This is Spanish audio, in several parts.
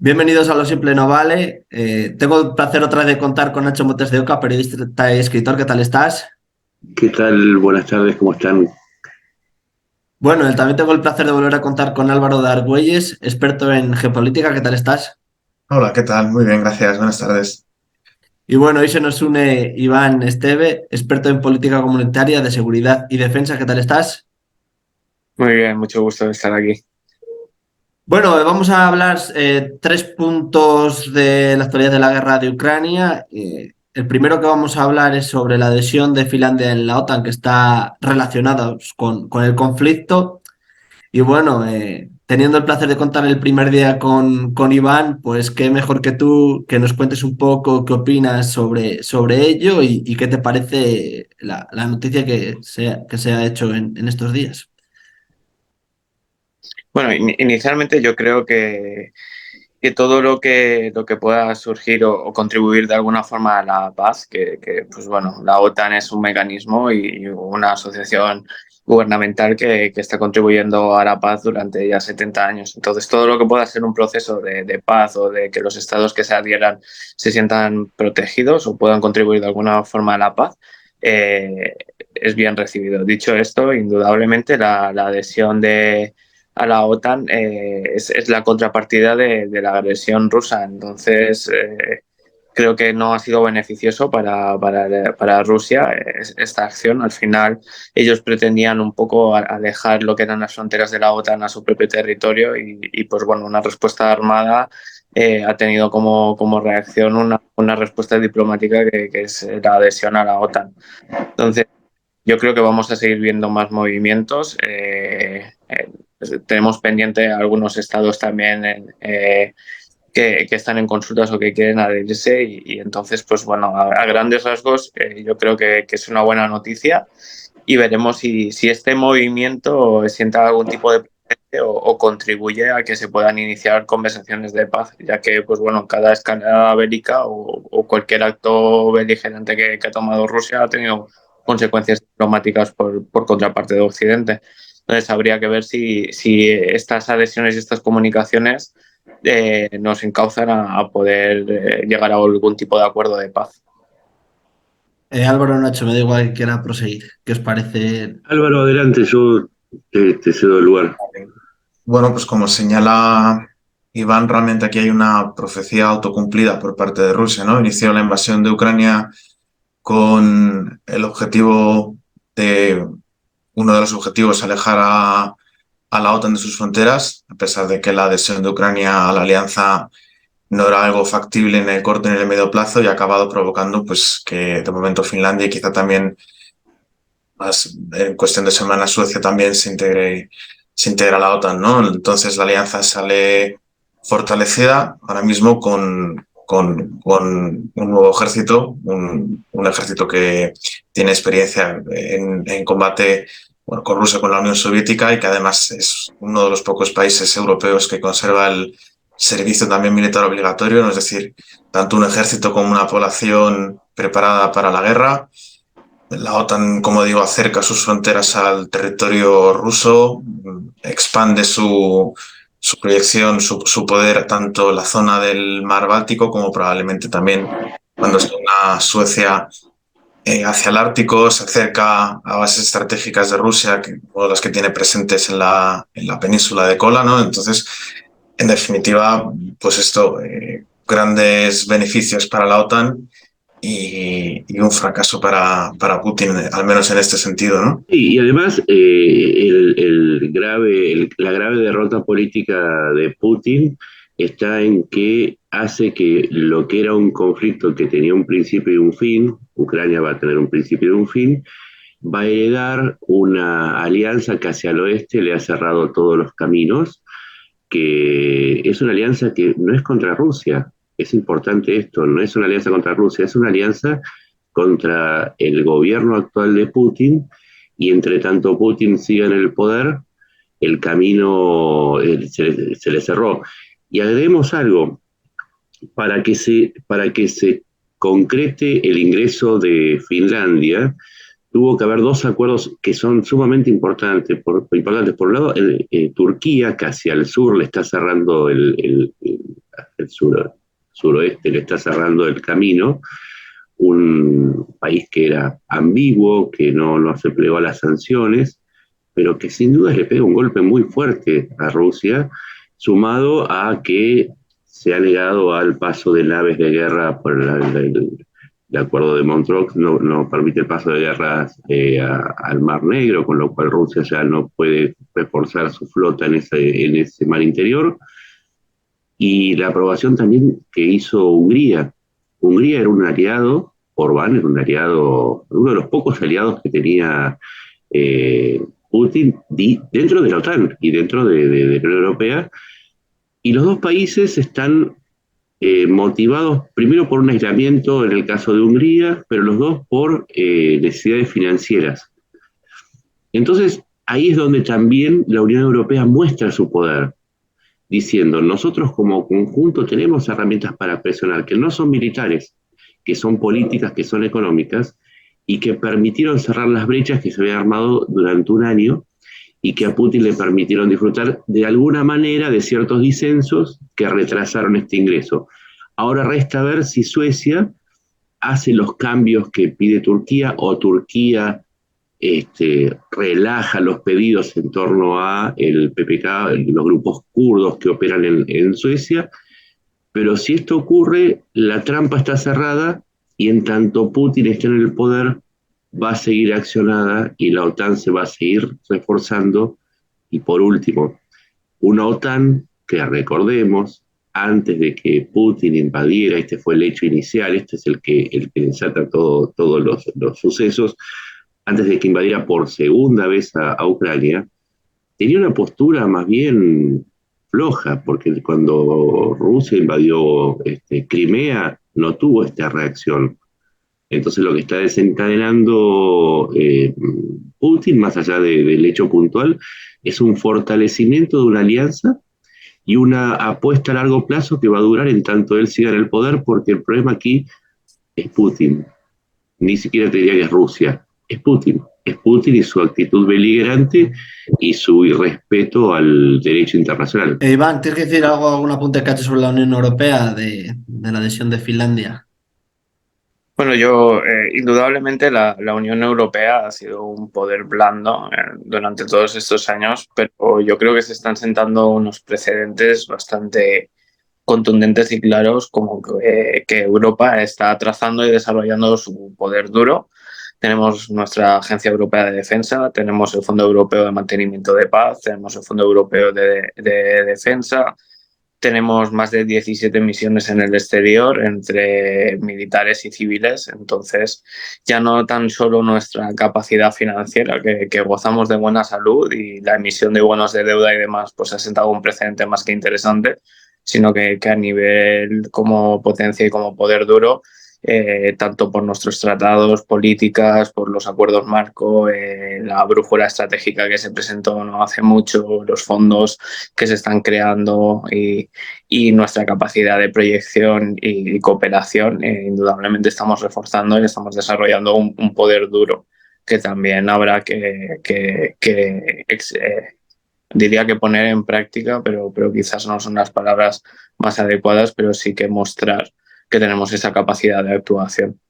Bienvenidos a Lo Simple No Vale. Tengo el placer otra vez de contar con Nacho Montes de Oca, periodista y escritor. ¿Qué tal estás? ¿Qué tal? Buenas tardes, ¿cómo están? Bueno, también tengo el placer de volver a contar con Álvaro de Argüelles, experto en geopolítica. ¿Qué tal estás? Hola, ¿qué tal? Muy bien, gracias. Buenas tardes. Y bueno, hoy se nos une Iván Esteve, experto en política comunitaria de seguridad y defensa. ¿Qué tal estás? Muy bien, mucho gusto de estar aquí. Bueno, vamos a hablar tres puntos de la actualidad de la guerra de Ucrania. El primero que vamos a hablar es sobre la adhesión de Finlandia en la OTAN, que está relacionada con el conflicto. Y bueno, teniendo el placer de contar el primer día con Iván, pues qué mejor que tú que nos cuentes un poco qué opinas sobre ello y qué te parece la noticia que se ha hecho en estos días. Bueno, inicialmente yo creo que todo lo que pueda surgir o contribuir de alguna forma a la paz, pues bueno, la OTAN es un mecanismo y una asociación gubernamental que está contribuyendo a la paz durante ya 70 años. Entonces, todo lo que pueda ser un proceso de paz o de que los estados que se adhieran se sientan protegidos o puedan contribuir de alguna forma a la paz, eh, es bien recibido. Dicho esto, indudablemente la adhesión a la OTAN es la contrapartida de la agresión rusa. Entonces, creo que no ha sido beneficioso para Rusia esta acción. Al final, ellos pretendían un poco alejar lo que eran las fronteras de la OTAN a su propio territorio y pues bueno, una respuesta armada ha tenido como reacción una respuesta diplomática que es la adhesión a la OTAN. Entonces, yo creo que vamos a seguir viendo más movimientos. Tenemos pendiente algunos estados también que están en consultas o que quieren adherirse y entonces, pues bueno, a grandes rasgos yo creo que es una buena noticia y veremos si este movimiento sienta algún tipo de precedente o contribuye a que se puedan iniciar conversaciones de paz, ya que, pues bueno, cada escalada bélica o cualquier acto beligerante que ha tomado Rusia ha tenido consecuencias diplomáticas por contraparte de Occidente. Entonces habría que ver si estas adhesiones y estas comunicaciones nos encauzan a poder llegar a algún tipo de acuerdo de paz. Álvaro Nacho, me da igual que quiera proseguir. ¿Qué os parece? Álvaro, adelante, yo te cedo el lugar. Bueno, pues como señala Iván, realmente aquí hay una profecía autocumplida por parte de Rusia, ¿no? Inició la invasión de Ucrania con el objetivo de, uno de los objetivos, alejar a la OTAN de sus fronteras, a pesar de que la adhesión de Ucrania a la alianza no era algo factible en el corto ni en el medio plazo y ha acabado provocando pues que de momento Finlandia y quizá también más en cuestión de semanas Suecia también se integra a la OTAN, ¿no? Entonces la alianza sale fortalecida ahora mismo con un nuevo ejército, un ejército que tiene experiencia en combate, bueno, con Rusia, con la Unión Soviética y que además es uno de los pocos países europeos que conserva el servicio también militar obligatorio, ¿no? Es decir, tanto un ejército como una población preparada para la guerra. La OTAN, como digo, acerca sus fronteras al territorio ruso, expande su proyección, su poder, tanto en la zona del mar Báltico como probablemente también cuando se una Suecia hacia el Ártico, se acerca a bases estratégicas de Rusia, o las que tiene presentes en la península de Kola, ¿no? Entonces, en definitiva, pues esto, grandes beneficios para la OTAN y un fracaso para Putin, al menos en este sentido, ¿no? Y además, la grave derrota política de Putin está en que hace que lo que era un conflicto que tenía un principio y un fin, Ucrania va a tener un principio y un fin, va a heredar una alianza que hacia el oeste le ha cerrado todos los caminos, que es una alianza que no es contra Rusia. Es importante esto, no es una alianza contra Rusia, es una alianza contra el gobierno actual de Putin, y entre tanto Putin siga en el poder, el camino se le cerró. Y agreguemos algo, para que se concrete el ingreso de Finlandia, tuvo que haber dos acuerdos que son sumamente importantes. Importantes. Por un lado, Turquía, que hacia el sur le está cerrando el suroeste le está cerrando el camino, un país que era ambiguo, que no se plegó a las sanciones, pero que sin duda le pega un golpe muy fuerte a Rusia, sumado a que se ha negado al paso de naves de guerra por el acuerdo de Montreux, no permite el paso de guerras al Mar Negro, con lo cual Rusia ya no puede reforzar su flota en ese mar interior. Y la aprobación también que hizo Hungría. Hungría era un aliado, Orbán era un aliado, uno de los pocos aliados que tenía Putin dentro de la OTAN y dentro de la Unión Europea. Y los dos países están motivados primero por un aislamiento en el caso de Hungría, pero los dos por necesidades financieras. Entonces, ahí es donde también la Unión Europea muestra su poder, diciendo, nosotros como conjunto tenemos herramientas para presionar, que no son militares, que son políticas, que son económicas, y que permitieron cerrar las brechas que se habían armado durante un año, y que a Putin le permitieron disfrutar de alguna manera de ciertos disensos que retrasaron este ingreso. Ahora resta ver si Suecia hace los cambios que pide Turquía, o Turquía relaja los pedidos en torno a el PPK, los grupos kurdos que operan en Suecia. Pero si esto ocurre, la trampa está cerrada, y en tanto Putin esté en el poder, va a seguir accionada y la OTAN se va a seguir reforzando. Y por último, una OTAN que, recordemos, antes de que Putin invadiera, este fue el hecho inicial, este es el que desata todos los sucesos, antes de que invadiera por segunda vez a Ucrania, tenía una postura más bien floja, porque cuando Rusia invadió Crimea no tuvo esta reacción. Entonces lo que está desencadenando Putin, más allá del hecho puntual, es un fortalecimiento de una alianza y una apuesta a largo plazo que va a durar en tanto él siga en el poder, porque el problema aquí es Putin. Ni siquiera te diría que es Rusia, es Putin. Es Putin y su actitud beligerante y su irrespeto al derecho internacional. Iván, ¿tienes que decir algún apunte que haces sobre la Unión Europea de la adhesión de Finlandia? Bueno, indudablemente la Unión Europea ha sido un poder blando durante todos estos años, pero yo creo que se están sentando unos precedentes bastante contundentes y claros, como que Europa está trazando y desarrollando su poder duro. Tenemos nuestra Agencia Europea de Defensa, tenemos el Fondo Europeo de Mantenimiento de Paz, tenemos el Fondo Europeo de Defensa. Tenemos más de 17 misiones en el exterior entre militares y civiles, entonces ya no tan solo nuestra capacidad financiera, que gozamos de buena salud y la emisión de bonos de deuda y demás, pues ha sentado un precedente más que interesante, sino que a nivel como potencia y como poder duro, tanto por nuestros tratados, políticas, por los acuerdos marco, la brújula estratégica que se presentó no hace mucho, los fondos que se están creando y nuestra capacidad de proyección y cooperación, indudablemente estamos reforzando y estamos desarrollando un poder duro que también habrá diría que poner en práctica, pero quizás no son las palabras más adecuadas, pero sí que mostrar que tenemos esa capacidad de actuación.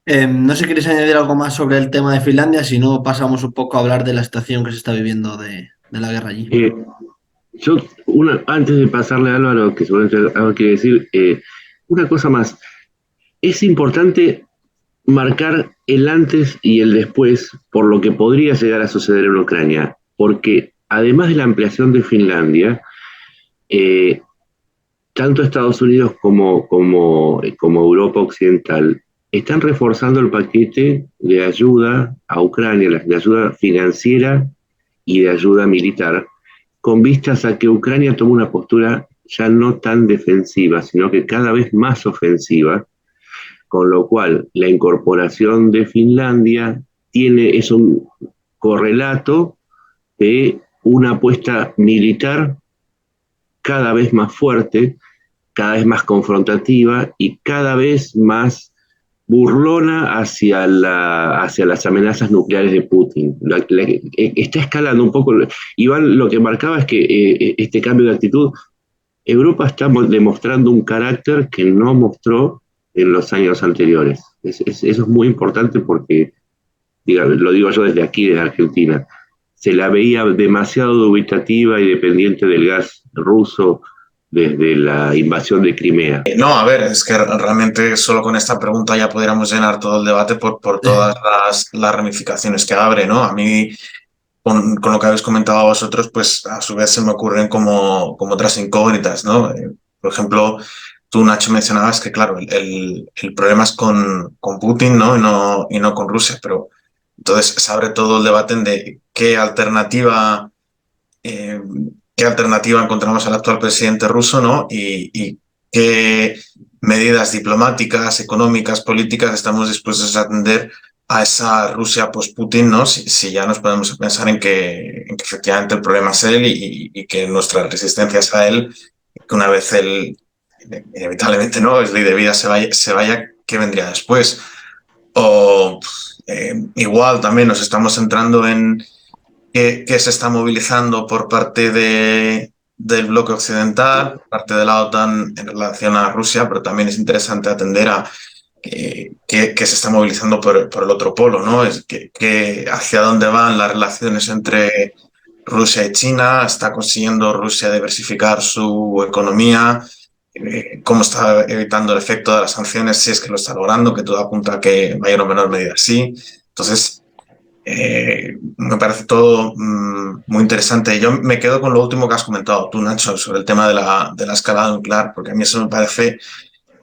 No sé si quieres añadir algo más sobre el tema de Finlandia, si no pasamos un poco a hablar de la situación que se está viviendo de la guerra allí. Antes de pasarle a Álvaro, que seguramente algo quiere decir, una cosa más. Es importante marcar el antes y el después por lo que podría llegar a suceder en Ucrania, porque además de la ampliación de Finlandia, tanto Estados Unidos como Europa Occidental están reforzando el paquete de ayuda a Ucrania, de ayuda financiera y de ayuda militar, con vistas a que Ucrania tome una postura ya no tan defensiva, sino que cada vez más ofensiva, con lo cual la incorporación de Finlandia es un correlato de una apuesta militar cada vez más fuerte, cada vez más confrontativa y cada vez más burlona hacia las amenazas nucleares de Putin. Está escalando un poco. Iván lo que marcaba es que este cambio de actitud Europa está demostrando un carácter que no mostró en los años anteriores. Eso es muy importante porque, lo digo yo desde aquí, desde Argentina, se la veía demasiado dubitativa y dependiente del gas ruso desde la invasión de Crimea. No, a ver, es que realmente solo con esta pregunta ya pudiéramos llenar todo el debate por todas las ramificaciones que abre, ¿no? A mí, con lo que habéis comentado vosotros, pues a su vez se me ocurren como otras incógnitas, ¿no? Por ejemplo, tú, Nacho, mencionabas que, claro, el problema es con Putin, ¿no? Y no con Rusia, pero entonces se abre todo el debate de eh, qué alternativa encontramos al actual presidente ruso, ¿no? Y qué medidas diplomáticas, económicas, políticas estamos dispuestos a atender a esa Rusia post-Putin, ¿no? Si ya nos podemos pensar en que efectivamente el problema es él y que nuestra resistencia es a él, que una vez él, inevitablemente, ¿no? Es ley de vida, se vaya, ¿qué vendría después? O igual también nos estamos centrando en que se está movilizando por parte del bloque occidental, por parte de la OTAN en relación a Rusia, pero también es interesante atender a que se está movilizando por el otro polo, ¿no? Es que hacia dónde van las relaciones entre Rusia y China, está consiguiendo Rusia diversificar su economía, cómo está evitando el efecto de las sanciones, si es que lo está logrando, que todo apunta a que en mayor o menor medida sí. Entonces, me parece todo muy interesante. Yo me quedo con lo último que has comentado tú, Nacho, sobre el tema de la escalada nuclear, porque a mí eso me parece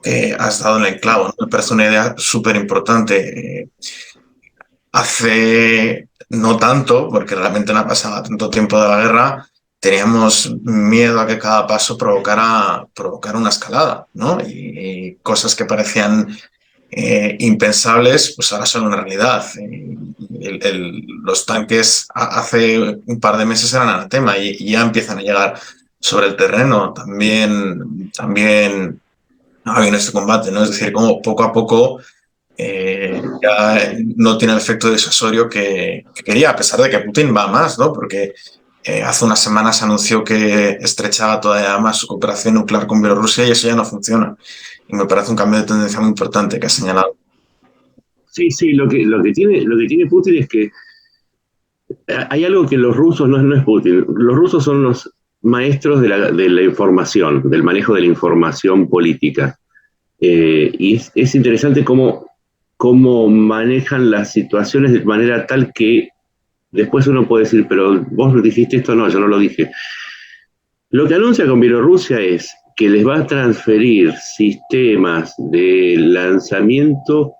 que has dado en el clavo, ¿no? Me parece una idea súper importante. Hace no tanto, porque realmente no ha pasado tanto tiempo de la guerra, teníamos miedo a que cada paso provocara una escalada, ¿no? Y cosas que parecían impensables, pues ahora son una realidad. Los tanques hace un par de meses eran anatema y ya empiezan a llegar sobre el terreno. También ha habido este combate, ¿no? Es decir, como poco a poco ya no tiene el efecto disuasorio que quería, a pesar de que Putin va más, ¿no? Porque hace unas semanas anunció que estrechaba todavía más su cooperación nuclear con Bielorrusia y eso ya no funciona. Y me parece un cambio de tendencia muy importante que has señalado. Sí, lo que tiene Putin es que hay algo que los rusos no es Putin. Los rusos son los maestros de la información, del manejo de la información política. Y es interesante cómo manejan las situaciones de manera tal que después uno puede decir, pero vos dijiste esto, no, yo no lo dije. Lo que anuncia con Bielorrusia es que les va a transferir sistemas de lanzamiento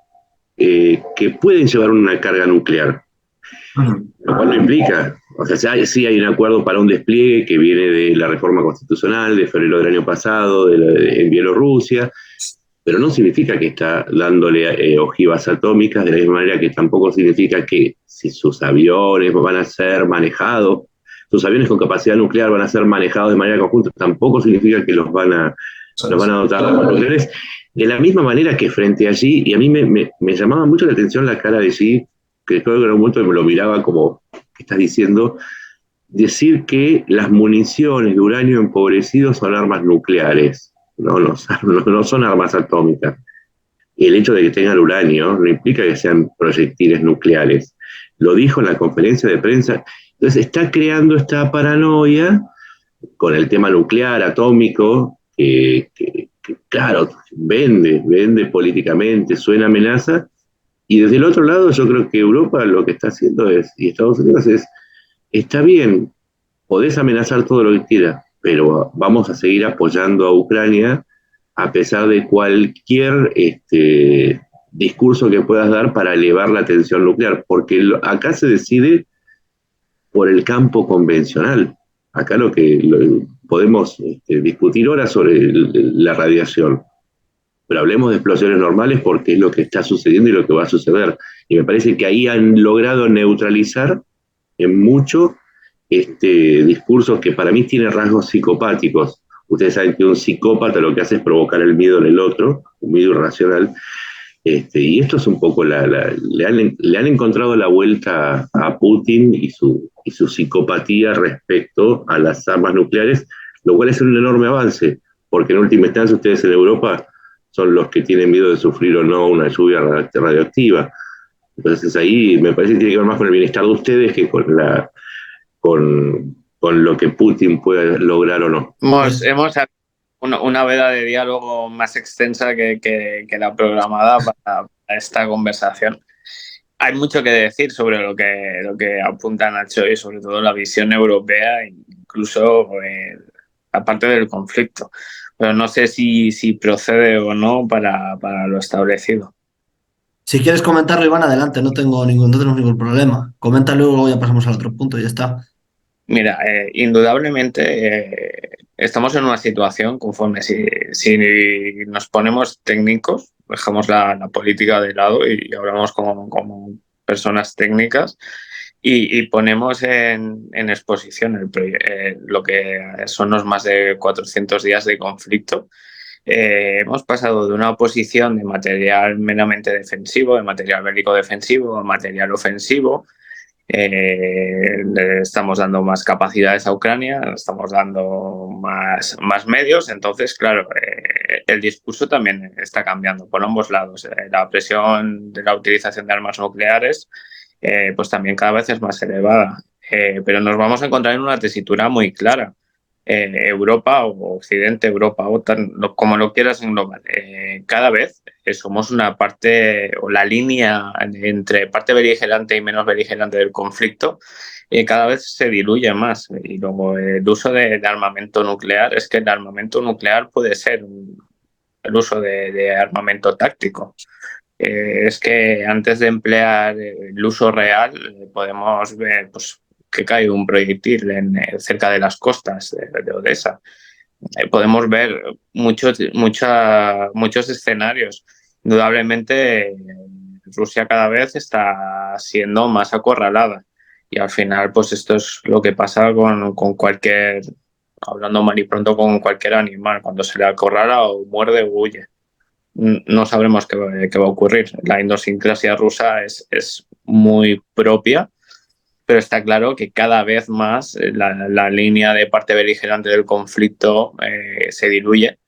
que pueden llevar una carga nuclear. Lo cual no implica, o sea, sí hay un acuerdo para un despliegue que viene de la reforma constitucional de febrero del año pasado en Bielorrusia, pero no significa que está dándole ojivas atómicas, de la misma manera que tampoco significa que si sus aviones van a ser manejados, sus aviones con capacidad nuclear van a ser manejados de manera conjunta, tampoco significa que los van a dotar de armas nucleares. De la misma manera que frente a Xi, y a mí me llamaba mucho la atención la cara de Xi, que creo que en un momento me lo miraba como, ¿qué estás diciendo? Decir que las municiones de uranio empobrecido son armas nucleares, no son armas atómicas. Y el hecho de que tengan uranio no implica que sean proyectiles nucleares. Lo dijo en la conferencia de prensa. Entonces está creando esta paranoia con el tema nuclear, atómico, que claro, vende políticamente, suena amenaza. Y desde el otro lado yo creo que Europa lo que está haciendo y Estados Unidos está bien, podés amenazar todo lo que quieras, pero vamos a seguir apoyando a Ucrania a pesar de cualquier discurso que puedas dar para elevar la tensión nuclear, porque acá se decide por el campo convencional. Acá podemos discutir ahora sobre la radiación, pero hablemos de explosiones normales porque es lo que está sucediendo y lo que va a suceder. Y me parece que ahí han logrado neutralizar en mucho discurso que para mí tiene rasgos psicopáticos. Ustedes saben que un psicópata lo que hace es provocar el miedo en el otro, un miedo irracional. Y esto es un poco, le han encontrado la vuelta a Putin y su psicopatía respecto a las armas nucleares, lo cual es un enorme avance, porque en última instancia ustedes en Europa son los que tienen miedo de sufrir o no una lluvia radioactiva. Entonces ahí me parece que tiene que ver más con el bienestar de ustedes que con lo que Putin pueda lograr o no. Hemos una veda de diálogo más extensa que la programada para esta conversación. Hay mucho que decir sobre lo que apunta Nacho y sobre todo la visión europea, incluso aparte del conflicto. Pero no sé si procede o no para lo establecido. Si quieres comentarlo, Iván, adelante, no tenemos ningún problema. Coméntalo y luego ya pasamos al otro punto y ya está. Mira, indudablemente estamos en una situación conforme si nos ponemos técnicos, dejamos la política de lado y hablamos como personas técnicas y ponemos en exposición lo que son los más de 400 días de conflicto. Hemos pasado de una posición de material meramente defensivo, de material bélico defensivo, a material ofensivo. Le estamos dando más capacidades a Ucrania, le estamos dando más medios, entonces, claro, el discurso también está cambiando por ambos lados. La presión de la utilización de armas nucleares pues también cada vez es más elevada, pero nos vamos a encontrar en una tesitura muy clara. Europa o Occidente, Europa, OTAN, como lo quieras englobar, cada vez somos una parte o la línea entre parte beligerante y menos beligerante del conflicto cada vez se diluye más. Y luego el uso de armamento nuclear, es que el armamento nuclear puede ser el uso de armamento táctico. Es que antes de emplear el uso real podemos ver pues, que cae un proyectil cerca de las costas de Odessa. Podemos ver muchos escenarios. Indudablemente, Rusia cada vez está siendo más acorralada. Y al final, pues esto es lo que pasa con cualquier, hablando mal y pronto, con cualquier animal. Cuando se le acorrala o muerde o huye. No sabremos qué va a ocurrir. La idiosincrasia rusa es muy propia, pero está claro que cada vez más la línea de parte beligerante del conflicto se diluye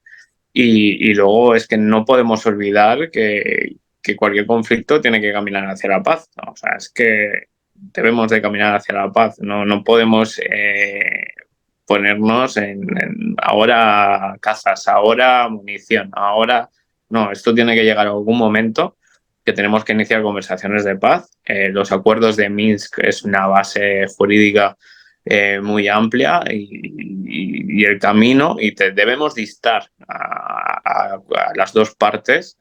y luego es que no podemos olvidar que cualquier conflicto tiene que caminar hacia la paz, ¿no? O sea, es que debemos de caminar hacia la paz, no podemos ponernos en ahora cazas, ahora munición, ahora... No, esto tiene que llegar a algún momento que tenemos que iniciar conversaciones de paz. Los acuerdos de Minsk es una base jurídica muy amplia y el camino, y debemos distar a las dos partes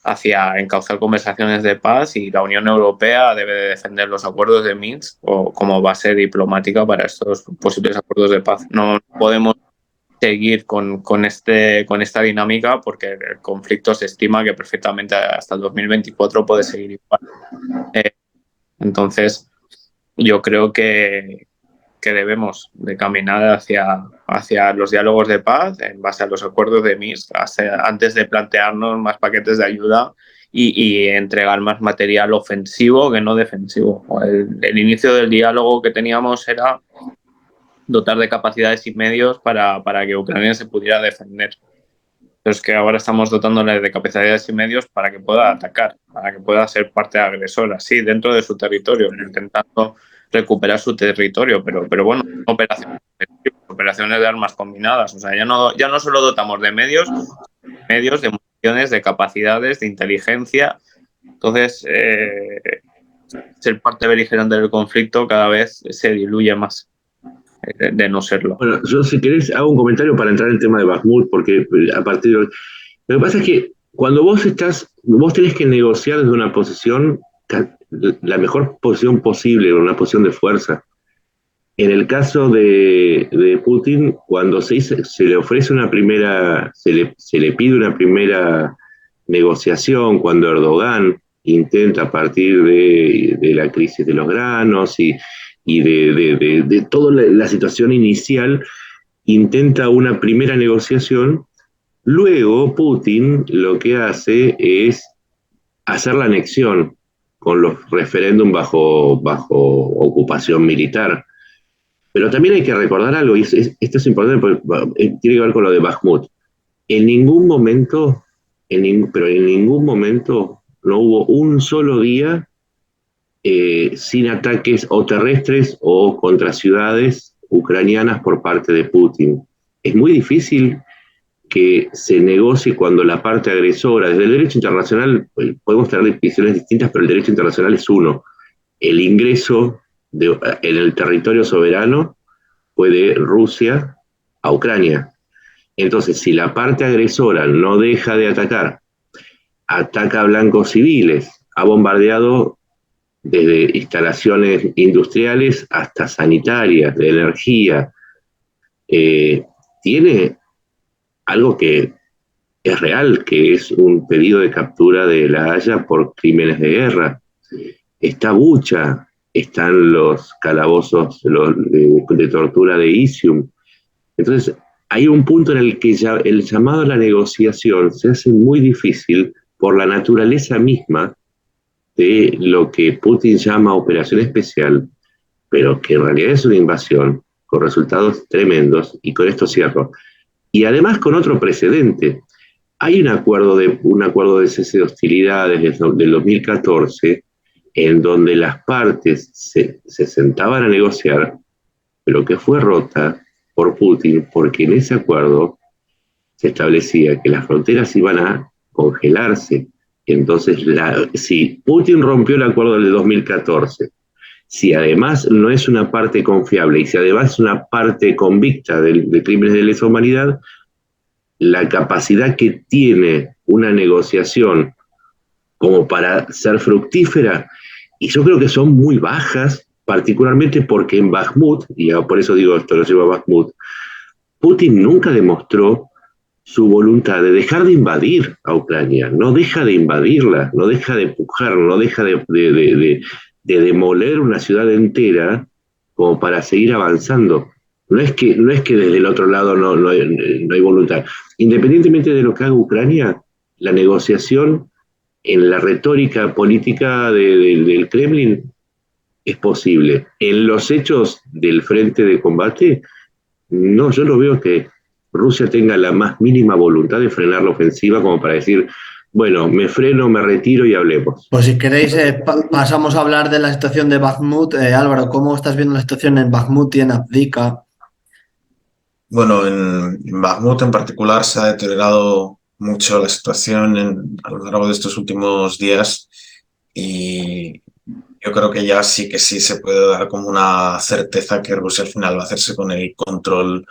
hacia encauzar conversaciones de paz, y la Unión Europea debe de defender los acuerdos de Minsk como base diplomática para estos posibles acuerdos de paz. No podemos seguir con esta dinámica porque el conflicto se estima que perfectamente hasta el 2024 puede seguir igual. Entonces, yo creo que debemos de caminar hacia los diálogos de paz en base a los acuerdos de Minsk antes de plantearnos más paquetes de ayuda y entregar más material ofensivo que no defensivo. El inicio del diálogo que teníamos era dotar de capacidades y medios para que Ucrania se pudiera defender. Pero es que ahora estamos dotándole de capacidades y medios para que pueda atacar, para que pueda ser parte agresora, sí, dentro de su territorio, intentando recuperar su territorio, pero bueno, operaciones de armas combinadas. O sea, ya no solo dotamos de medios, de municiones, de capacidades, de inteligencia. Entonces, ser parte beligerante del conflicto cada vez se diluye más de no serlo. Bueno, yo si querés hago un comentario para entrar en el tema de Bakhmut, porque a partir de... Lo que pasa es que cuando vos tenés que negociar desde una posición, la mejor posición posible, una posición de fuerza. En el caso de Putin, cuando se le ofrece una primera, se le pide una primera negociación, cuando Erdogan intenta a partir de la crisis de los granos y de toda la situación inicial, intenta una primera negociación. Luego Putin lo que hace es hacer la anexión con los referéndums bajo ocupación militar. Pero también hay que recordar algo, y esto es importante porque tiene que ver con lo de Bakhmut. En ningún momento, pero en ningún momento no hubo un solo día sin ataques o terrestres o contra ciudades ucranianas por parte de Putin. Es muy difícil que se negocie cuando la parte agresora, desde el derecho internacional, podemos tener visiones distintas, pero el derecho internacional es uno. El ingreso en el territorio soberano fue de Rusia a Ucrania. Entonces, si la parte agresora no deja de atacar, ataca a blancos civiles, ha bombardeado desde instalaciones industriales hasta sanitarias, de energía, tiene algo que es real, que es un pedido de captura de La Haya por crímenes de guerra. Está Bucha, están los calabozos de tortura de Isium. Entonces, hay un punto en el que ya el llamado a la negociación se hace muy difícil por la naturaleza misma de lo que Putin llama operación especial, pero que en realidad es una invasión con resultados tremendos, y con esto cierro. Y además con otro precedente. Hay un acuerdo de cese de hostilidades del 2014 en donde las partes se sentaban a negociar, pero que fue rota por Putin, porque en ese acuerdo se establecía que las fronteras iban a congelarse. Entonces, si Putin rompió el acuerdo del 2014, si además no es una parte confiable y si además es una parte convicta de crímenes de lesa humanidad, la capacidad que tiene una negociación como para ser fructífera, y yo creo que son muy bajas, particularmente porque en Bakhmut, y por eso digo esto, lo llevo a Bakhmut, Putin nunca demostró su voluntad de dejar de invadir a Ucrania, no deja de invadirla, no deja de empujar, no deja de demoler una ciudad entera como para seguir avanzando. No es que desde el otro lado no hay voluntad. Independientemente de lo que haga Ucrania, la negociación en la retórica política del Kremlin es posible. En los hechos del frente de combate, no, yo no veo que Rusia tenga la más mínima voluntad de frenar la ofensiva como para decir, bueno, me freno, me retiro y hablemos. Pues si queréis, pasamos a hablar de la situación de Bakhmut. Álvaro, ¿cómo estás viendo la situación en Bakhmut y en Avdiivka? Bueno, en Bakhmut en particular se ha deteriorado mucho la situación a lo largo de estos últimos días, y yo creo que ya sí que sí se puede dar como una certeza que Rusia al final va a hacerse con el control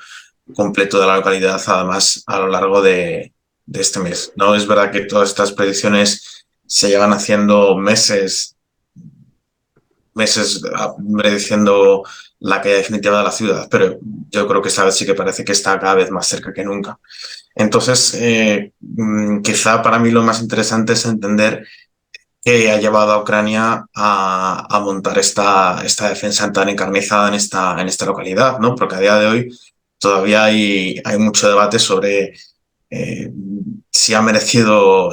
completo de la localidad, además a lo largo de este mes. No es verdad que todas estas predicciones se llevan haciendo meses prediciendo la caída definitiva de la ciudad, pero yo creo que esta vez sí que parece que está cada vez más cerca que nunca. Entonces, quizá para mí lo más interesante es entender qué ha llevado a Ucrania a montar esta defensa tan encarnizada en esta localidad, ¿no? Porque a día de hoy todavía hay mucho debate sobre si ha merecido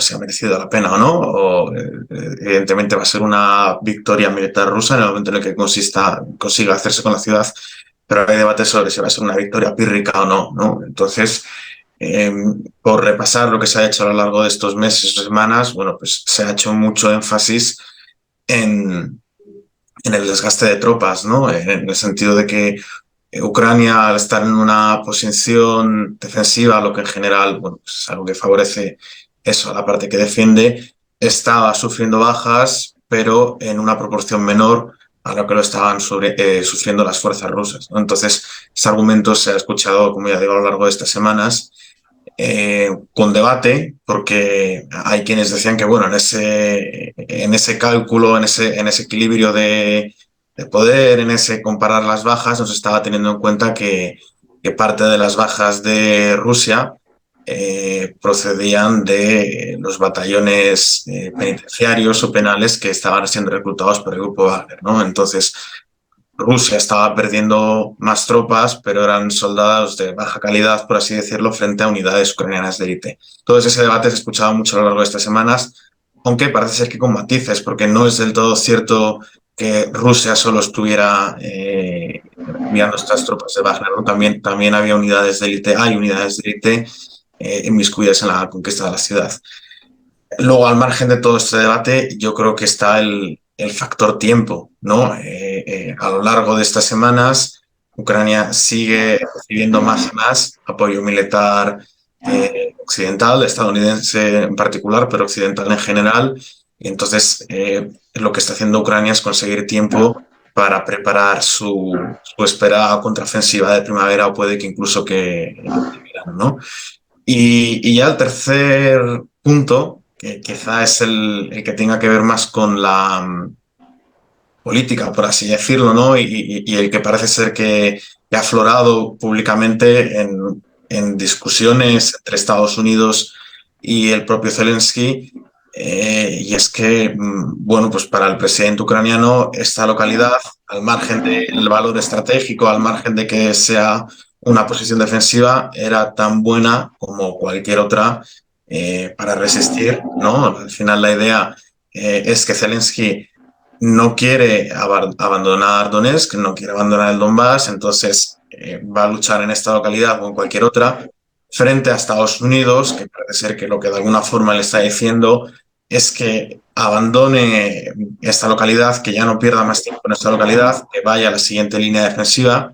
la pena o no, o evidentemente va a ser una victoria militar rusa en el momento en el que consiga hacerse con la ciudad, pero hay debate sobre si va a ser una victoria pírrica o no, ¿no? Entonces, por repasar lo que se ha hecho a lo largo de estos meses o semanas, bueno, pues se ha hecho mucho énfasis en el desgaste de tropas, ¿no? En el sentido de que Ucrania, al estar en una posición defensiva, lo que en general, bueno, pues es algo que favorece eso, a la parte que defiende, estaba sufriendo bajas, pero en una proporción menor a lo que lo estaban sufriendo las fuerzas rusas, ¿no? Entonces, ese argumento se ha escuchado, como ya digo, a lo largo de estas semanas, con debate, porque hay quienes decían que, bueno, en ese cálculo, en ese equilibrio de poder, en ese comparar las bajas, no se estaba teniendo en cuenta que parte de las bajas de Rusia procedían de los batallones penitenciarios o penales que estaban siendo reclutados por el grupo Wagner, ¿no? Entonces, Rusia estaba perdiendo más tropas, pero eran soldados de baja calidad, por así decirlo, frente a unidades ucranianas de élite. Todo ese debate se ha escuchado mucho a lo largo de estas semanas, aunque parece ser que con matices, porque no es del todo cierto que Rusia solo estuviera enviando estas tropas de Wagner, ¿no? También había unidades de élite, hay unidades de élite inmiscuidas en la conquista de la ciudad. Luego, al margen de todo este debate, yo creo que está el factor tiempo, ¿no? A lo largo de estas semanas, Ucrania sigue recibiendo más y más apoyo militar occidental, estadounidense en particular, pero occidental en general. Y entonces, lo que está haciendo Ucrania es conseguir tiempo para preparar su esperada contraofensiva de primavera o puede que incluso que verano, ¿no? Y ya el tercer punto, que quizá es el que tenga que ver más con la política, por así decirlo, ¿no? Y el que parece ser que ha aflorado públicamente en discusiones entre Estados Unidos y el propio Zelensky, y es que, bueno, pues para el presidente ucraniano esta localidad, al margen del valor estratégico, al margen de que sea una posición defensiva, era tan buena como cualquier otra para resistir, ¿no? Al final la idea es que Zelensky no quiere abandonar Donetsk, no quiere abandonar el Donbass, entonces va a luchar en esta localidad o en cualquier otra frente a Estados Unidos, que parece ser que lo que de alguna forma le está diciendo es que abandone esta localidad, que ya no pierda más tiempo en esta localidad, que vaya a la siguiente línea defensiva,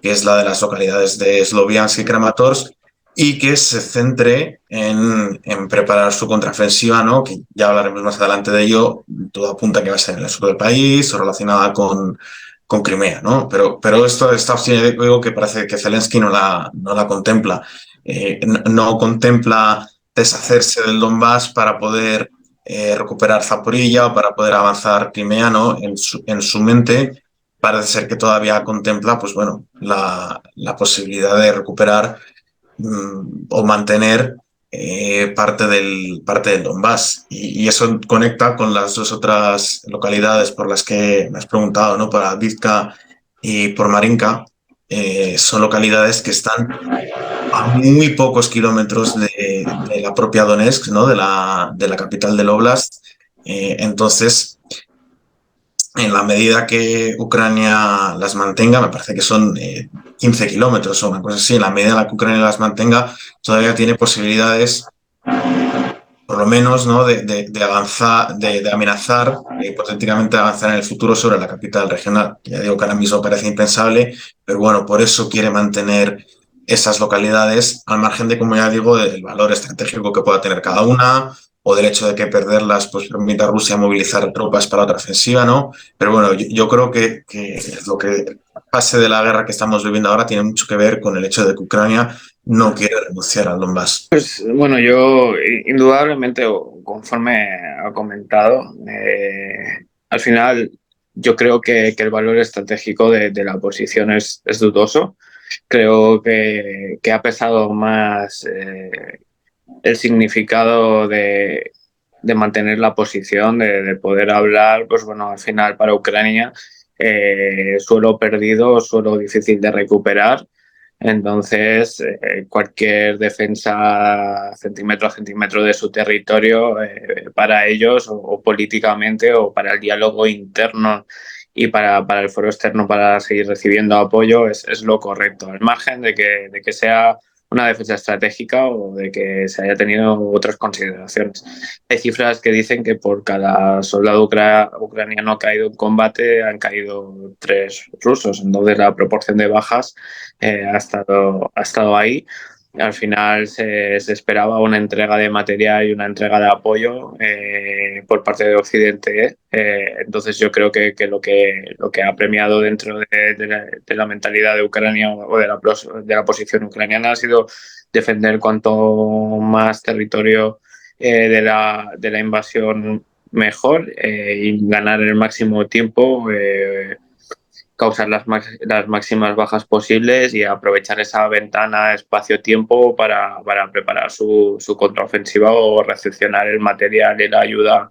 que es la de las localidades de Sloviansk y Kramatorsk, y que se centre en preparar su contraofensiva, ¿no? Que ya hablaremos más adelante de ello. Todo apunta que va a ser en el sur del país o relacionada con Crimea, ¿no? Pero esta opción, digo que parece que Zelensky no la contempla. No contempla deshacerse del Donbass para poder recuperar Zaporilla o para poder avanzar Crimea, ¿no? En su mente parece ser que todavía contempla, pues bueno, la posibilidad de recuperar o mantener parte del Donbass. Y eso conecta con las dos otras localidades por las que me has preguntado, ¿no? Por Avdiivka y por Marinka. Son localidades que están a muy pocos kilómetros de la propia Donetsk, ¿no? De la capital del Oblast. Entonces, en la medida que Ucrania las mantenga, me parece que son 15 kilómetros o una cosa así, en la medida en la que Ucrania las mantenga, todavía tiene posibilidades, por lo menos, ¿no? de avanzar, de amenazar, hipotéticamente avanzar en el futuro sobre la capital regional. Ya digo que ahora mismo parece impensable, pero bueno, por eso quiere mantener esas localidades, al margen de, como ya digo, del valor estratégico que pueda tener cada una, o del hecho de que perderlas pues permita a Rusia movilizar tropas para otra ofensiva, ¿no? Pero bueno, yo creo que lo que pase de la guerra que estamos viviendo ahora tiene mucho que ver con el hecho de que Ucrania no quiere renunciar al Donbass. Pues bueno, yo indudablemente, conforme ha comentado, al final yo creo que el valor estratégico de la posición es dudoso. Creo que ha pesado más el significado de mantener la posición, de poder hablar, pues bueno, al final para Ucrania, suelo perdido, suelo difícil de recuperar. Entonces, cualquier defensa centímetro a centímetro de su territorio, para ellos o políticamente o para el diálogo interno y para el foro externo para seguir recibiendo apoyo es lo correcto, al margen de que sea una defensa estratégica o de que se haya tenido otras consideraciones. Hay cifras que dicen que por cada soldado ucraniano caído en combate han caído 3 rusos, entonces la proporción de bajas ha estado ahí. Al final se esperaba una entrega de material y una entrega de apoyo por parte de Occidente. Entonces yo creo que lo que ha premiado dentro de la mentalidad de Ucrania o de la posición ucraniana ha sido defender cuanto más territorio de la invasión mejor, y ganar el máximo tiempo, causar las máximas bajas posibles y aprovechar esa ventana espacio-tiempo para preparar su contraofensiva o recepcionar el material y la ayuda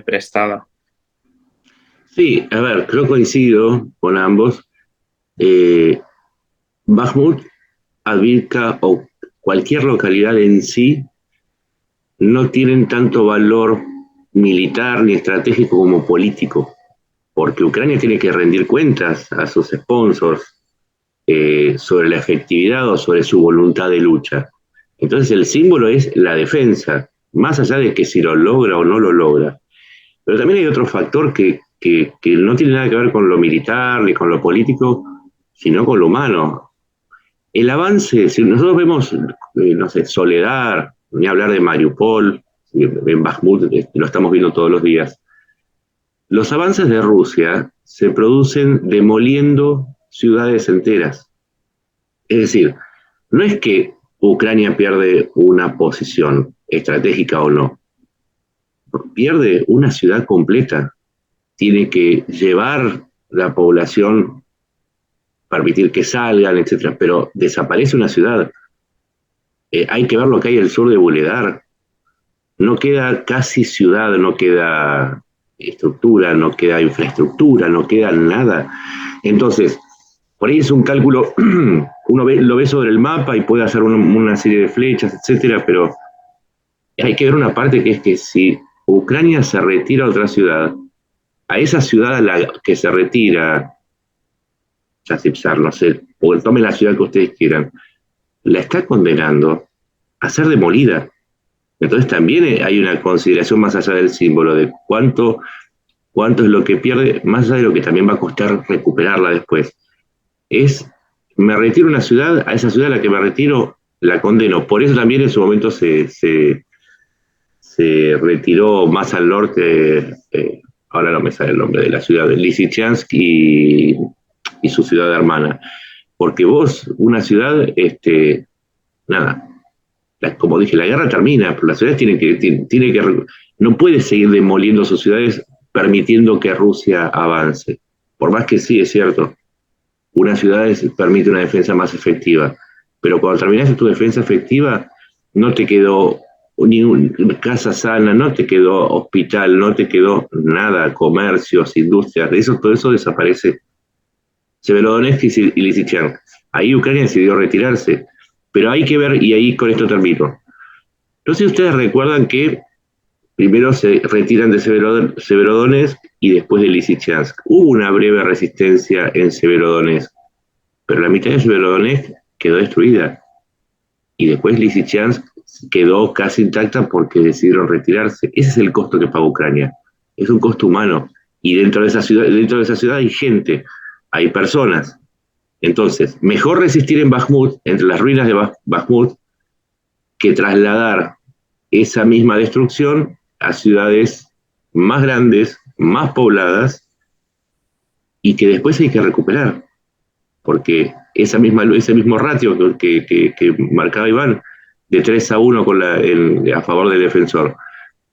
prestada. Sí, a ver, creo que coincido con ambos. Bakhmut, Avdiivka o cualquier localidad en sí no tienen tanto valor militar ni estratégico como político. porque Ucrania tiene que rendir cuentas a sus sponsors sobre la efectividad o sobre su voluntad de lucha. Entonces el símbolo es la defensa, más allá de que si lo logra o no lo logra. Pero también hay otro factor que no tiene nada que ver con lo militar ni con lo político, sino con lo humano. El avance, si nosotros vemos, no sé, Soledar, ni hablar de Mariupol, en Bakhmut, lo estamos viendo todos los días. Los avances de Rusia se producen demoliendo ciudades enteras. Es decir, no es que Ucrania pierde una posición estratégica o no, pierde una ciudad completa. Tiene que llevar la población, permitir que salgan, etcétera, pero desaparece una ciudad. Hay que ver lo que hay al sur de Vuhledar. No queda casi ciudad, no queda estructura, no queda infraestructura, no queda nada. Entonces, por ahí es un cálculo, uno lo ve sobre el mapa y puede hacer una serie de flechas, etcétera, pero hay que ver una parte que es que si Ucrania se retira a otra ciudad, a esa ciudad a la que se retira, Chasippzar, no sé, o tome la ciudad que ustedes quieran, la está condenando a ser demolida. Entonces también hay una consideración más allá del símbolo, de cuánto es lo que pierde, más allá de lo que también va a costar recuperarla después. Me retiro a una ciudad, a esa ciudad a la que me retiro, la condeno. Por eso también en su momento se retiró más al norte, ahora no me sale el nombre de la ciudad, de Lysychansk y su ciudad hermana. Porque vos, una ciudad, nada, como dije, la guerra termina, pero las ciudades tiene que no puede seguir demoliendo sus ciudades permitiendo que Rusia avance. Por más que sí, es cierto, una ciudad permite una defensa más efectiva, pero cuando terminaste tu defensa efectiva, no te quedó ni una casa sana, no te quedó hospital, no te quedó nada, comercios, industrias, todo eso desaparece. Severodonetsk y Lysychansk. Ahí Ucrania decidió retirarse, pero hay que ver, y ahí con esto termino. No sé si ustedes recuerdan que primero se retiran de Severodonetsk y después de Lysychansk. Hubo una breve resistencia en Severodonetsk, pero la mitad de Severodonetsk quedó destruida. Y después Lysychansk quedó casi intacta porque decidieron retirarse. Ese es el costo que paga Ucrania. Es un costo humano. Y dentro de esa ciudad hay gente, hay personas. Entonces, mejor resistir en Bakhmut, entre las ruinas de Bakhmut, que trasladar esa misma destrucción a ciudades más grandes, más pobladas, y que después hay que recuperar. Porque ese mismo ratio que marcaba Iván, de 3-1 a favor del defensor,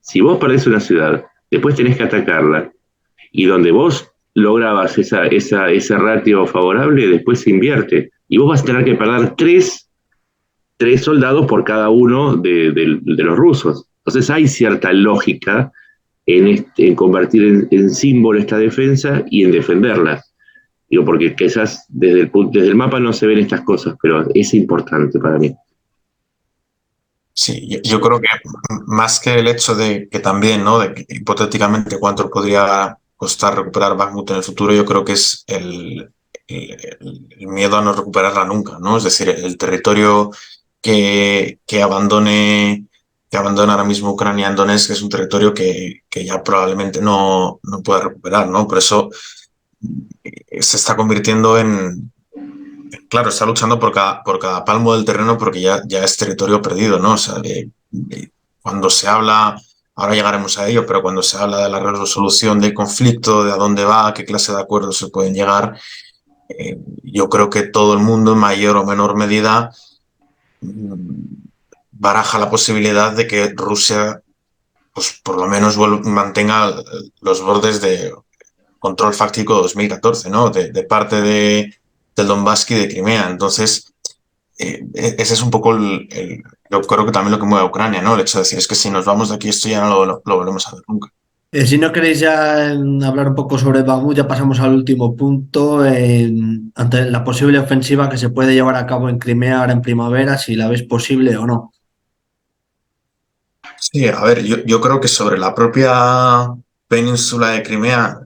si vos perdés una ciudad, después tenés que atacarla, y donde vos lograbas ese ratio favorable, después se invierte. Y vos vas a tener que perder tres soldados por cada uno de los rusos. Entonces hay cierta lógica en convertir en símbolo esta defensa y en defenderlas. Digo, porque quizás desde el mapa no se ven estas cosas, pero es importante para mí. Sí, yo creo que más que el hecho de que también, ¿no? De que hipotéticamente cuánto podría costar recuperar Bakhmut en el futuro, yo creo que es el miedo a no recuperarla nunca, ¿no? Es decir, el territorio que abandone ahora mismo Ucrania en Donetsk es un territorio que ya probablemente no pueda recuperar, ¿no? Por eso se está convirtiendo claro, está luchando por cada palmo del terreno porque ya es territorio perdido, ¿no? O sea, cuando se habla, ahora llegaremos a ello, pero cuando se habla de la resolución del conflicto, de a dónde va, a qué clase de acuerdos se pueden llegar, yo creo que todo el mundo en mayor o menor medida baraja la posibilidad de que Rusia, pues por lo menos mantenga los bordes de control fáctico 2014, ¿no? De parte del Donbass y de Crimea. Entonces, ese es un poco yo creo que también lo que mueve a Ucrania, ¿no? El hecho de decir, es que si nos vamos de aquí, esto ya no lo volvemos a ver nunca. Si no queréis ya hablar un poco sobre Bakhmut, ya pasamos al último punto, ante la posible ofensiva que se puede llevar a cabo en Crimea ahora en primavera, si la ves posible o no. Sí, a ver, yo creo que sobre la propia península de Crimea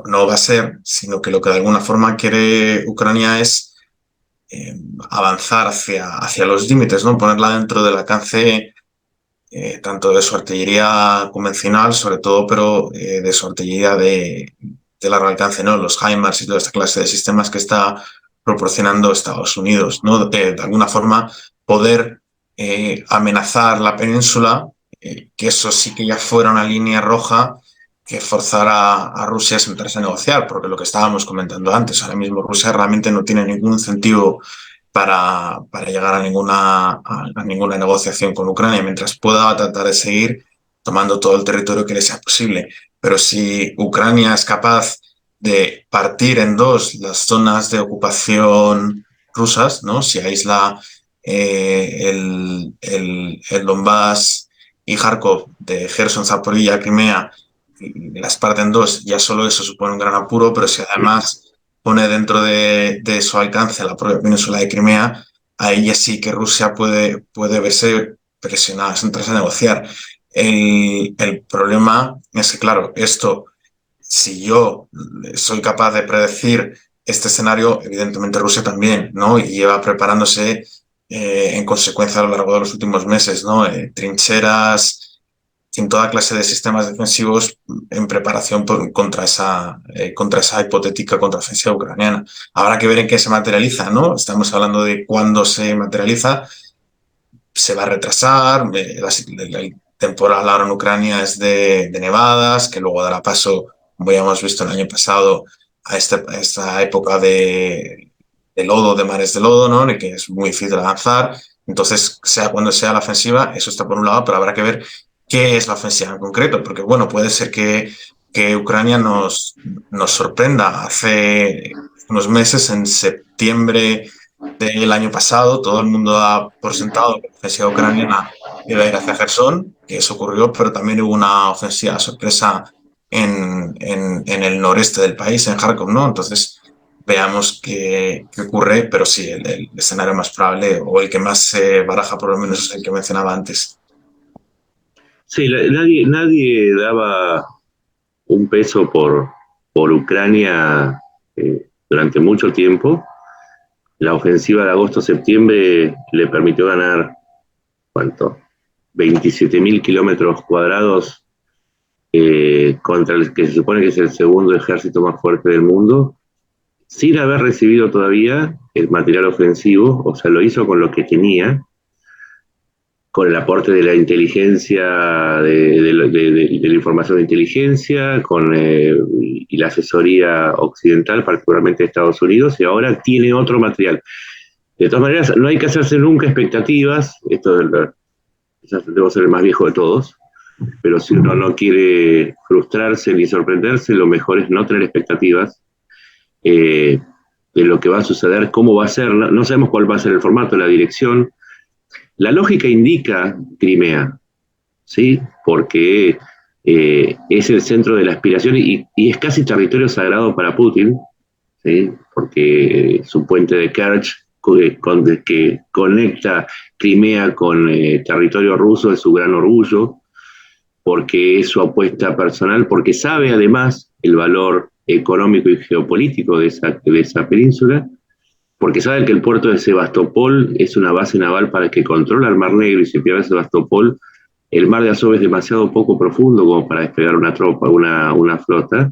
no va a ser, sino que lo que de alguna forma quiere Ucrania es avanzar hacia los límites, ¿no? Ponerla dentro del alcance tanto de su artillería convencional, sobre todo, pero de su artillería de largo alcance, ¿no? Los HIMARS y toda esta clase de sistemas que está proporcionando Estados Unidos, ¿no? De alguna forma poder amenazar la península, que eso sí que ya fuera una línea roja que forzara a Rusia a sentarse a negociar, porque lo que estábamos comentando antes, ahora mismo Rusia realmente no tiene ningún incentivo para llegar a ninguna negociación con Ucrania, mientras pueda tratar de seguir tomando todo el territorio que le sea posible. Pero si Ucrania es capaz de partir en dos las zonas de ocupación rusas, ¿no? Si aísla el Donbass y Kharkov de Gerson, Zaporilla, Crimea, y las parte en dos, ya solo eso supone un gran apuro, pero si además pone dentro de su alcance la propia península de Crimea, ahí ya sí que Rusia puede verse presionada, sentarse a negociar. El problema es que, claro, esto, si yo soy capaz de predecir este escenario, evidentemente Rusia también, ¿no? Y lleva preparándose en consecuencia a lo largo de los últimos meses, ¿no? Trincheras, en toda clase de sistemas defensivos en preparación contra esa hipotética contraofensiva ucraniana. Habrá que ver en qué se materializa, ¿no? Estamos hablando de cuándo se materializa. Se va a retrasar, la temporal ahora en Ucrania es de nevadas, que luego dará paso, como ya hemos visto el año pasado, a esta época de lodo, de mares de lodo, ¿no? En el que es muy difícil avanzar. Entonces, sea cuando sea la ofensiva, eso está por un lado, pero habrá que ver qué es la ofensiva en concreto, porque bueno, puede ser que Ucrania nos sorprenda. Hace unos meses, en septiembre del año pasado, todo el mundo da por sentado que la ofensiva ucraniana iba a ir hacia Gerson, que eso ocurrió, pero también hubo una ofensiva sorpresa en el noreste del país, en Kharkov, ¿no? Entonces, veamos qué ocurre, pero sí, el escenario más probable, o el que más se baraja por lo menos, es el que mencionaba antes. Sí, nadie daba un peso por Ucrania durante mucho tiempo. La ofensiva de agosto-septiembre le permitió ganar, ¿cuánto? 27.000 kilómetros cuadrados contra el que se supone que es el segundo ejército más fuerte del mundo, sin haber recibido todavía el material ofensivo. O sea, lo hizo con lo que tenía, con el aporte de la inteligencia, de la información de inteligencia, y la asesoría occidental, particularmente de Estados Unidos, y ahora tiene otro material. De todas maneras, no hay que hacerse nunca expectativas. Quizás debo ser el más viejo de todos, pero si uno no quiere frustrarse ni sorprenderse, lo mejor es no tener expectativas de lo que va a suceder, cómo va a ser. No sabemos cuál va a ser el formato, la dirección. La lógica indica Crimea, ¿sí? Porque es el centro de la aspiración y es casi territorio sagrado para Putin, ¿sí? Porque su puente de Kerch, que conecta Crimea con territorio ruso, es su gran orgullo, porque es su apuesta personal, porque sabe además el valor económico y geopolítico de esa península, porque saben que el puerto de Sebastopol es una base naval para el que controla el Mar Negro, y si pierde Sebastopol, el Mar de Azov es demasiado poco profundo como para despegar una tropa, una flota,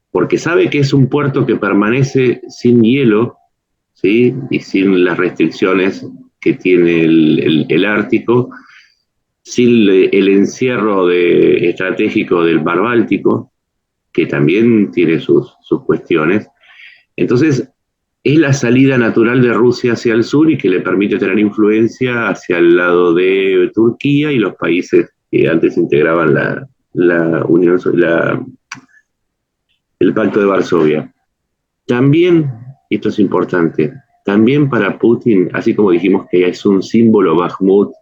porque sabe que es un puerto que permanece sin hielo, ¿sí? Y sin las restricciones que tiene el Ártico, sin el encierro estratégico del Mar Báltico, que también tiene sus cuestiones. Entonces, es la salida natural de Rusia hacia el sur y que le permite tener influencia hacia el lado de Turquía y los países que antes integraban el Pacto de Varsovia. También, esto es importante, también para Putin, así como dijimos que es un símbolo Bakhmut,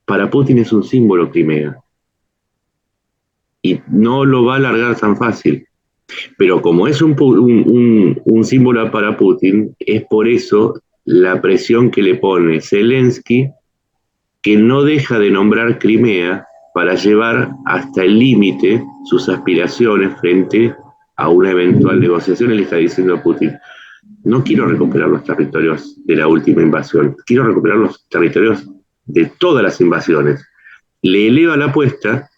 para Putin es un símbolo Crimea. Y no lo va a largar tan fácil. Pero como es un símbolo para Putin, es por eso la presión que le pone Zelensky, que no deja de nombrar Crimea para llevar hasta el límite sus aspiraciones frente a una eventual negociación. Él está diciendo a Putin: no quiero recuperar los territorios de la última invasión, quiero recuperar los territorios de todas las invasiones. Le eleva la apuesta,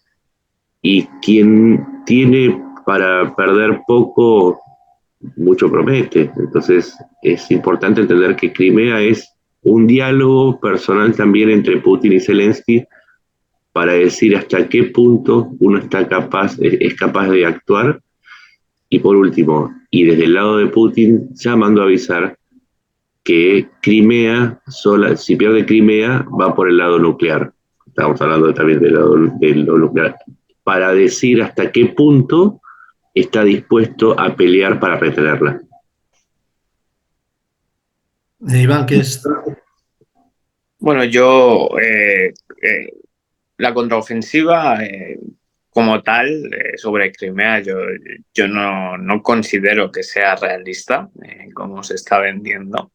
y quien tiene para perder poco, mucho promete. Entonces es importante entender que Crimea es un diálogo personal también entre Putin y Zelensky, para decir hasta qué punto uno está es capaz de actuar. Y por último, y desde el lado de Putin, ya mandó a avisar que Crimea, si pierde Crimea, va por el lado nuclear. Estamos hablando también de lo nuclear, para decir hasta qué punto está dispuesto a pelear para retenerla. Iván, ¿qué es? Bueno, la contraofensiva como tal sobre Crimea, yo no considero que sea realista como se está vendiendo.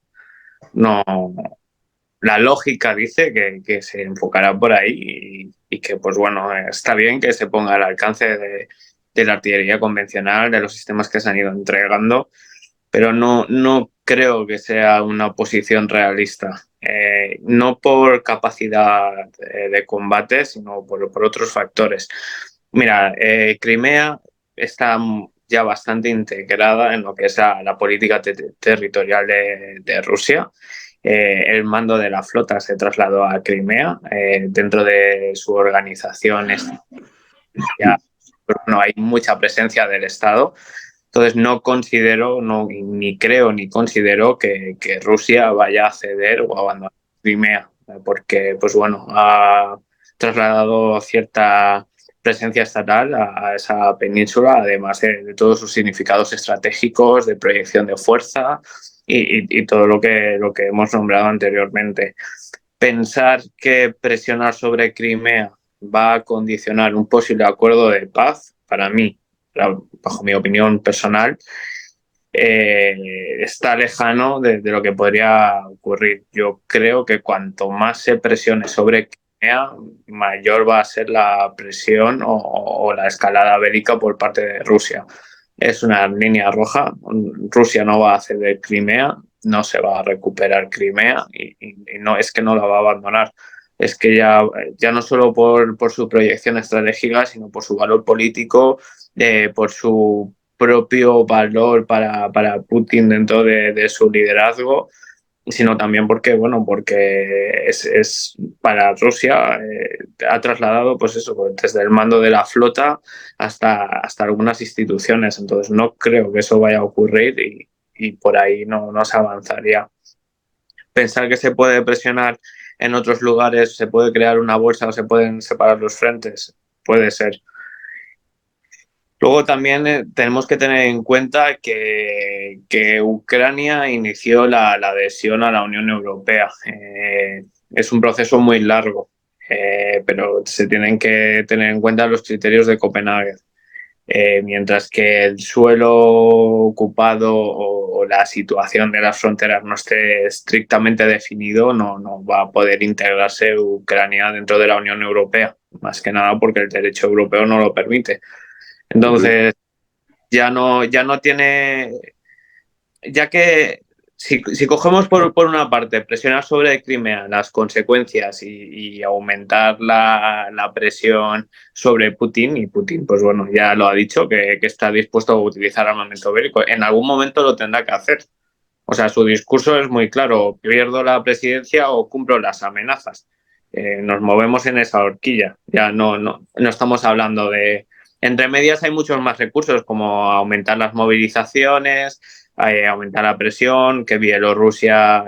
No, la lógica dice que se enfocará por ahí y que, pues bueno, está bien que se ponga al alcance de la artillería convencional, de los sistemas que se han ido entregando, pero no creo que sea una posición realista. No por capacidad de combate, sino por otros factores. Mira, Crimea está ya bastante integrada en lo que es la política territorial de Rusia. El mando de la flota se trasladó a Crimea dentro de su organización. Ya, bueno, hay mucha presencia del Estado. Entonces no considero, ni creo ni considero que Rusia vaya a ceder o a abandonar Crimea, porque pues bueno, ha trasladado cierta presencia estatal a esa península, además de todos sus significados estratégicos, de proyección de fuerza y todo lo que hemos nombrado anteriormente. Pensar que presionar sobre Crimea va a condicionar un posible acuerdo de paz, para mí, bajo mi opinión personal, está lejano de lo que podría ocurrir. Yo creo que cuanto más se presione sobre Crimea, mayor va a ser la presión o la escalada bélica por parte de Rusia. Es una línea roja. Rusia no va a ceder Crimea, no se va a recuperar Crimea y no es que no la va a abandonar. Es que ya no solo por su proyección estratégica, sino por su valor político, por su propio valor para Putin dentro de su liderazgo, sino también porque es para Rusia ha trasladado pues eso, desde el mando de la flota hasta algunas instituciones. Entonces no creo que eso vaya a ocurrir y por ahí no se avanzaría. Pensar que se puede presionar en otros lugares, se puede crear una bolsa o se pueden separar los frentes, puede ser. Luego también tenemos que tener en cuenta que Ucrania inició la adhesión a la Unión Europea. Es un proceso muy largo, pero se tienen que tener en cuenta los criterios de Copenhague. Mientras que el suelo ocupado o la situación de las fronteras no esté estrictamente definido, no va a poder integrarse Ucrania dentro de la Unión Europea, más que nada porque el derecho europeo no lo permite. Entonces, ya no tiene, ya que si cogemos por una parte presionar sobre Crimea las consecuencias y aumentar la presión sobre Putin, y Putin, pues bueno, ya lo ha dicho, que está dispuesto a utilizar armamento bélico, en algún momento lo tendrá que hacer. O sea, su discurso es muy claro: pierdo la presidencia o cumplo las amenazas. Nos movemos en esa horquilla. Ya no estamos hablando de... Entre medias hay muchos más recursos, como aumentar las movilizaciones, aumentar la presión, que Bielorrusia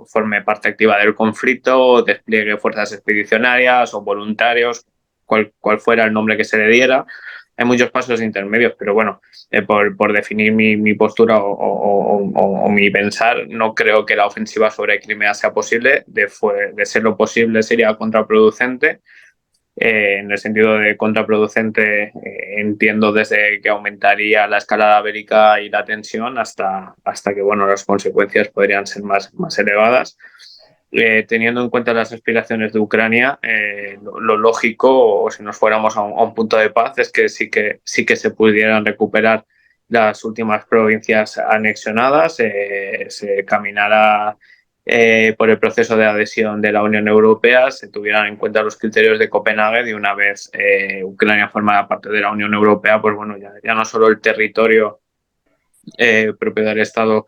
forme parte activa del conflicto, despliegue fuerzas expedicionarias o voluntarios, cual fuera el nombre que se le diera. Hay muchos pasos intermedios, pero bueno, por definir mi postura o mi pensar, no creo que la ofensiva sobre Crimea sea posible. De serlo posible sería contraproducente. En el sentido de contraproducente, entiendo desde que aumentaría la escalada bélica y la tensión hasta que bueno, las consecuencias podrían ser más elevadas. teniendo en cuenta las aspiraciones de Ucrania, lo lógico, o si nos fuéramos a un punto de paz, es que sí que se pudieran recuperar las últimas provincias anexionadas, se caminara por el proceso de adhesión de la Unión Europea, se tuvieran en cuenta los criterios de Copenhague y una vez Ucrania formara parte de la Unión Europea, pues bueno, ya no solo el territorio propio del Estado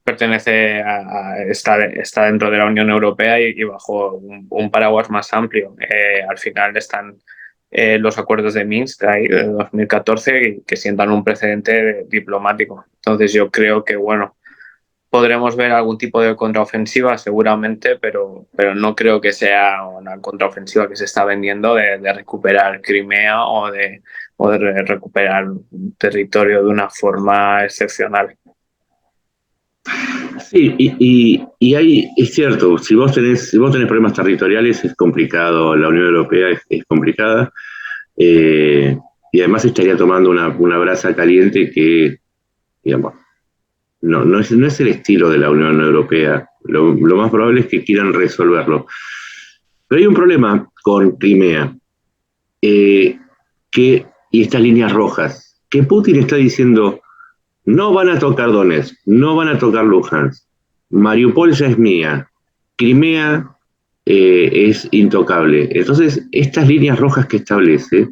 está dentro de la Unión Europea y bajo un paraguas más amplio. Al final están los acuerdos de Minsk ahí, de 2014 que sientan un precedente diplomático. Entonces yo creo que, bueno, podremos ver algún tipo de contraofensiva seguramente, pero no creo que sea una contraofensiva que se está vendiendo de recuperar Crimea o de recuperar un territorio de una forma excepcional. Sí, es cierto, si vos tenés problemas territoriales es complicado, la Unión Europea es complicada, y además estaría tomando una brasa caliente que, digamos, no es el estilo de la Unión Europea. Lo más probable es que quieran resolverlo. Pero hay un problema con Crimea, y estas líneas rojas, que Putin está diciendo, no van a tocar Donetsk, no van a tocar Luhansk, Mariupol ya es mía, Crimea es intocable. Entonces, estas líneas rojas que establece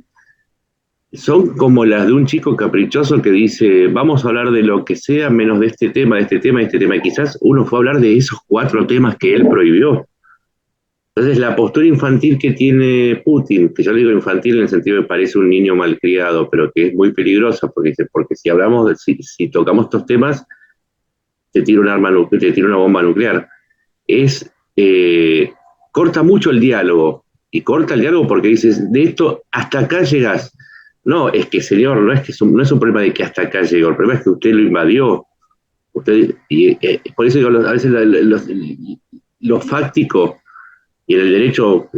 son como las de un chico caprichoso que dice, vamos a hablar de lo que sea menos de este tema, de este tema, de este tema. Y quizás uno fue a hablar de esos 4 temas que él prohibió. Entonces, la postura infantil que tiene Putin, que yo digo infantil en el sentido de que parece un niño malcriado, pero que es muy peligrosa, porque si hablamos, si tocamos estos temas, te tira una bomba nuclear. Corta mucho el diálogo, y corta el diálogo porque dices, de esto hasta acá llegas. No, es que señor, no es un problema de que hasta acá llegó, el problema es que usted lo invadió. Por eso digo, a veces lo fáctico y en el derecho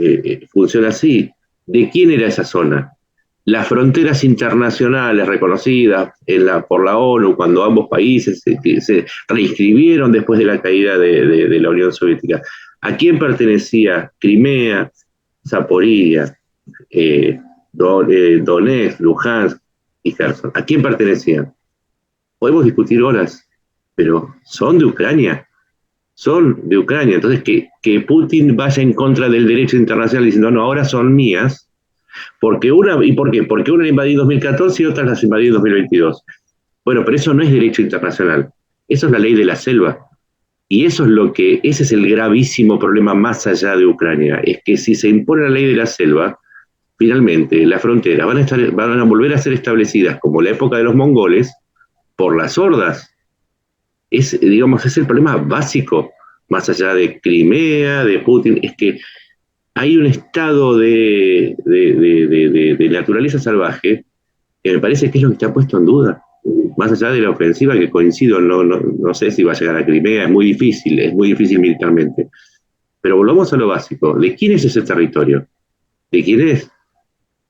funciona así. ¿De quién era esa zona? Las fronteras internacionales reconocidas por la ONU, cuando ambos países se reinscribieron después de la caída de la Unión Soviética. ¿A quién pertenecía Crimea, Zaporizhia, Donetsk, Luhansk y Kherson? ¿A quién pertenecían? Podemos discutir horas, pero son de Ucrania. Son de Ucrania. Entonces, que Putin vaya en contra del derecho internacional diciendo, no, ahora son mías, ¿por qué? Porque una la invadió en 2014 y otras las invadió en 2022. Bueno, pero eso no es derecho internacional. Eso es la ley de la selva. Y ese es el gravísimo problema más allá de Ucrania. Es que si se impone la ley de la selva, finalmente las fronteras van a volver a ser establecidas como la época de los mongoles por las hordas. Es el problema básico, más allá de Crimea, de Putin, es que hay un estado de naturaleza salvaje que me parece que es lo que está puesto en duda. Más allá de la ofensiva, que coincido, no sé si va a llegar a Crimea, es muy difícil militarmente. Pero volvamos a lo básico, ¿de quién es ese territorio? ¿De quién es?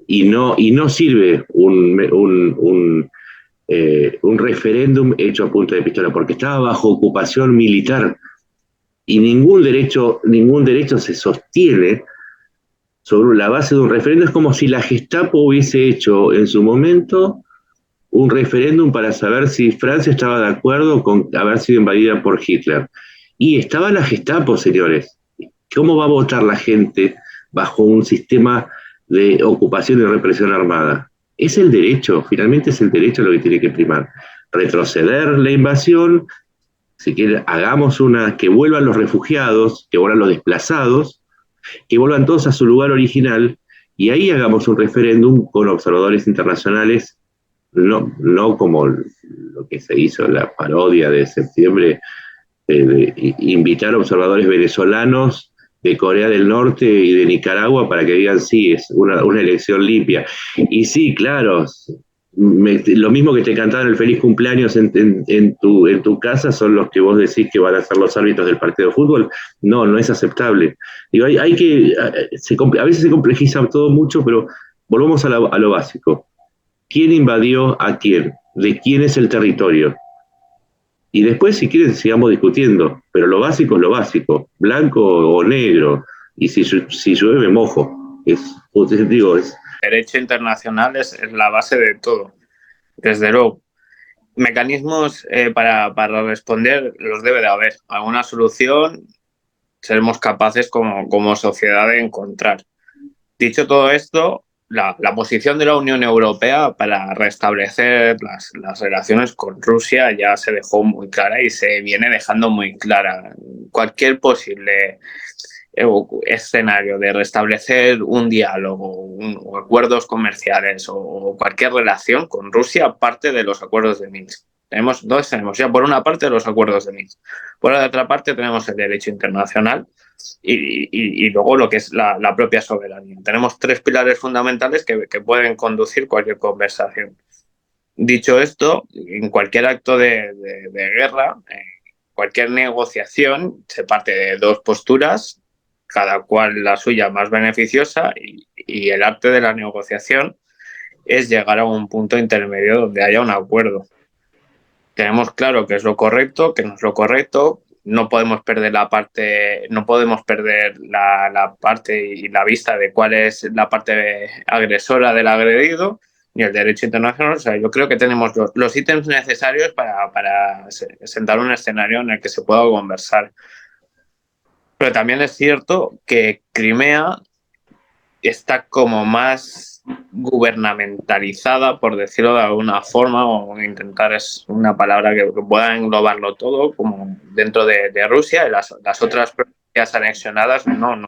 Y no sirve un referéndum hecho a punta de pistola, porque estaba bajo ocupación militar y ningún derecho se sostiene sobre la base de un referéndum. Es como si la Gestapo hubiese hecho en su momento un referéndum para saber si Francia estaba de acuerdo con haber sido invadida por Hitler. Y estaba la Gestapo, señores. ¿Cómo va a votar la gente bajo un sistema de ocupación y represión armada? Es el derecho, finalmente es el derecho lo que tiene que primar. Retroceder la invasión, si quieren, hagamos que vuelvan los refugiados, que vuelvan los desplazados, que vuelvan todos a su lugar original, y ahí hagamos un referéndum con observadores internacionales, no como lo que se hizo en la parodia de septiembre, de invitar a observadores venezolanos de Corea del Norte y de Nicaragua para que digan sí, es una elección limpia. Y sí, claro, lo mismo que te cantaban el feliz cumpleaños en tu casa son los que vos decís que van a ser los árbitros del partido de fútbol. No es aceptable. Digo, a veces se complejiza todo mucho, pero volvamos a lo básico. ¿Quién invadió a quién? ¿De quién es el territorio? Y después, si quieren, sigamos discutiendo, pero lo básico es lo básico, blanco o negro, y si llueve, mojo. Digo, es Derecho internacional es la base de todo, desde luego. Mecanismos para responder los debe de haber. Alguna solución seremos capaces como sociedad de encontrar. Dicho todo esto, la posición de la Unión Europea para restablecer las relaciones con Rusia ya se dejó muy clara y se viene dejando muy clara. Cualquier posible escenario de restablecer un diálogo o acuerdos comerciales o cualquier relación con Rusia parte de los acuerdos de Minsk. Tenemos ya por una parte los acuerdos de Minsk, por la otra parte tenemos el derecho internacional y luego lo que es la propia soberanía. Tenemos tres pilares fundamentales que pueden conducir cualquier conversación. Dicho esto, en cualquier acto de guerra, cualquier negociación se parte de dos posturas, cada cual la suya más beneficiosa, y el arte de la negociación es llegar a un punto intermedio donde haya un acuerdo. Tenemos claro qué es lo correcto, qué no es lo correcto, no podemos perder la parte y la vista de cuál es la parte agresora del agredido, ni el derecho internacional. O sea, yo creo que tenemos los ítems necesarios para sentar un escenario en el que se pueda conversar. Pero también es cierto que Crimea está como más gubernamentalizada, por decirlo de alguna forma, o intentar, es una palabra que pueda englobarlo todo, como dentro de Rusia, y las otras provincias anexionadas no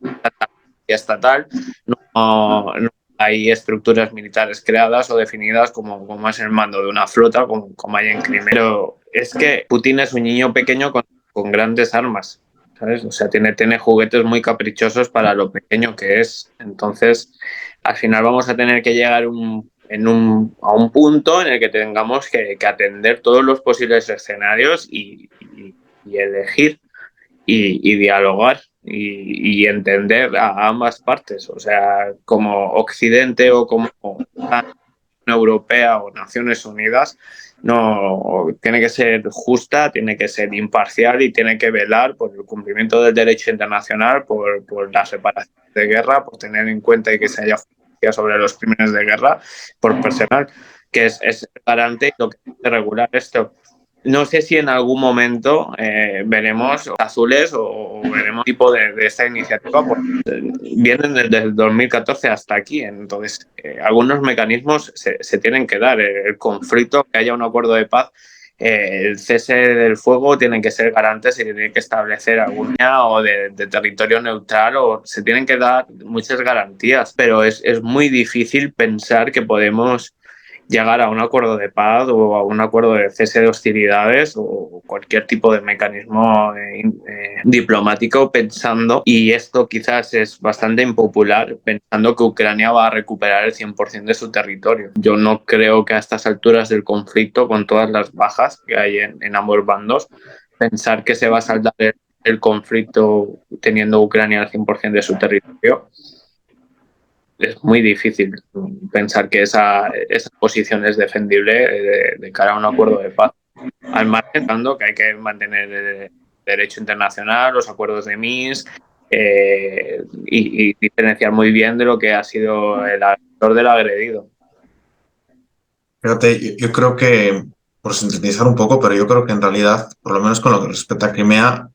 estatal, no hay estructuras militares creadas o definidas como es el mando de una flota, como hay en Crimea. Pero es que Putin es un niño pequeño con grandes armas, ¿sabes? O sea, tiene juguetes muy caprichosos para lo pequeño que es. Entonces, al final vamos a tener que llegar a un punto en el que tengamos que atender todos los posibles escenarios y elegir y dialogar y entender a ambas partes. O sea, como Occidente o como Unión Europea o Naciones Unidas, no tiene que ser justa, tiene que ser imparcial y tiene que velar por el cumplimiento del derecho internacional, por la separación de guerra, por tener en cuenta y que se haya justicia sobre los crímenes de guerra, por personal, que es garante lo que es regular esto. No sé si en algún momento veremos azules o veremos tipo de esta iniciativa, porque vienen desde el 2014 hasta aquí. Entonces, algunos mecanismos se tienen que dar. El conflicto, que haya un acuerdo de paz, el cese del fuego, tienen que ser garantes y tiene que establecer alguna o de territorio neutral, o se tienen que dar muchas garantías. Pero es muy difícil pensar que podemos llegar a un acuerdo de paz o a un acuerdo de cese de hostilidades o cualquier tipo de mecanismo diplomático pensando, y esto quizás es bastante impopular, pensando que Ucrania va a recuperar el 100% de su territorio. Yo no creo que a estas alturas del conflicto, con todas las bajas que hay en ambos bandos, pensar que se va a saldar el conflicto teniendo Ucrania al 100% de su territorio. Es muy difícil pensar que esa posición es defendible de cara a un acuerdo de paz. Al margen, que hay que mantener el derecho internacional, los acuerdos de Minsk, y diferenciar muy bien de lo que ha sido el agresor del agredido. Fíjate, yo creo que, por sintetizar un poco, pero yo creo que en realidad, por lo menos con lo que respecta a Crimea,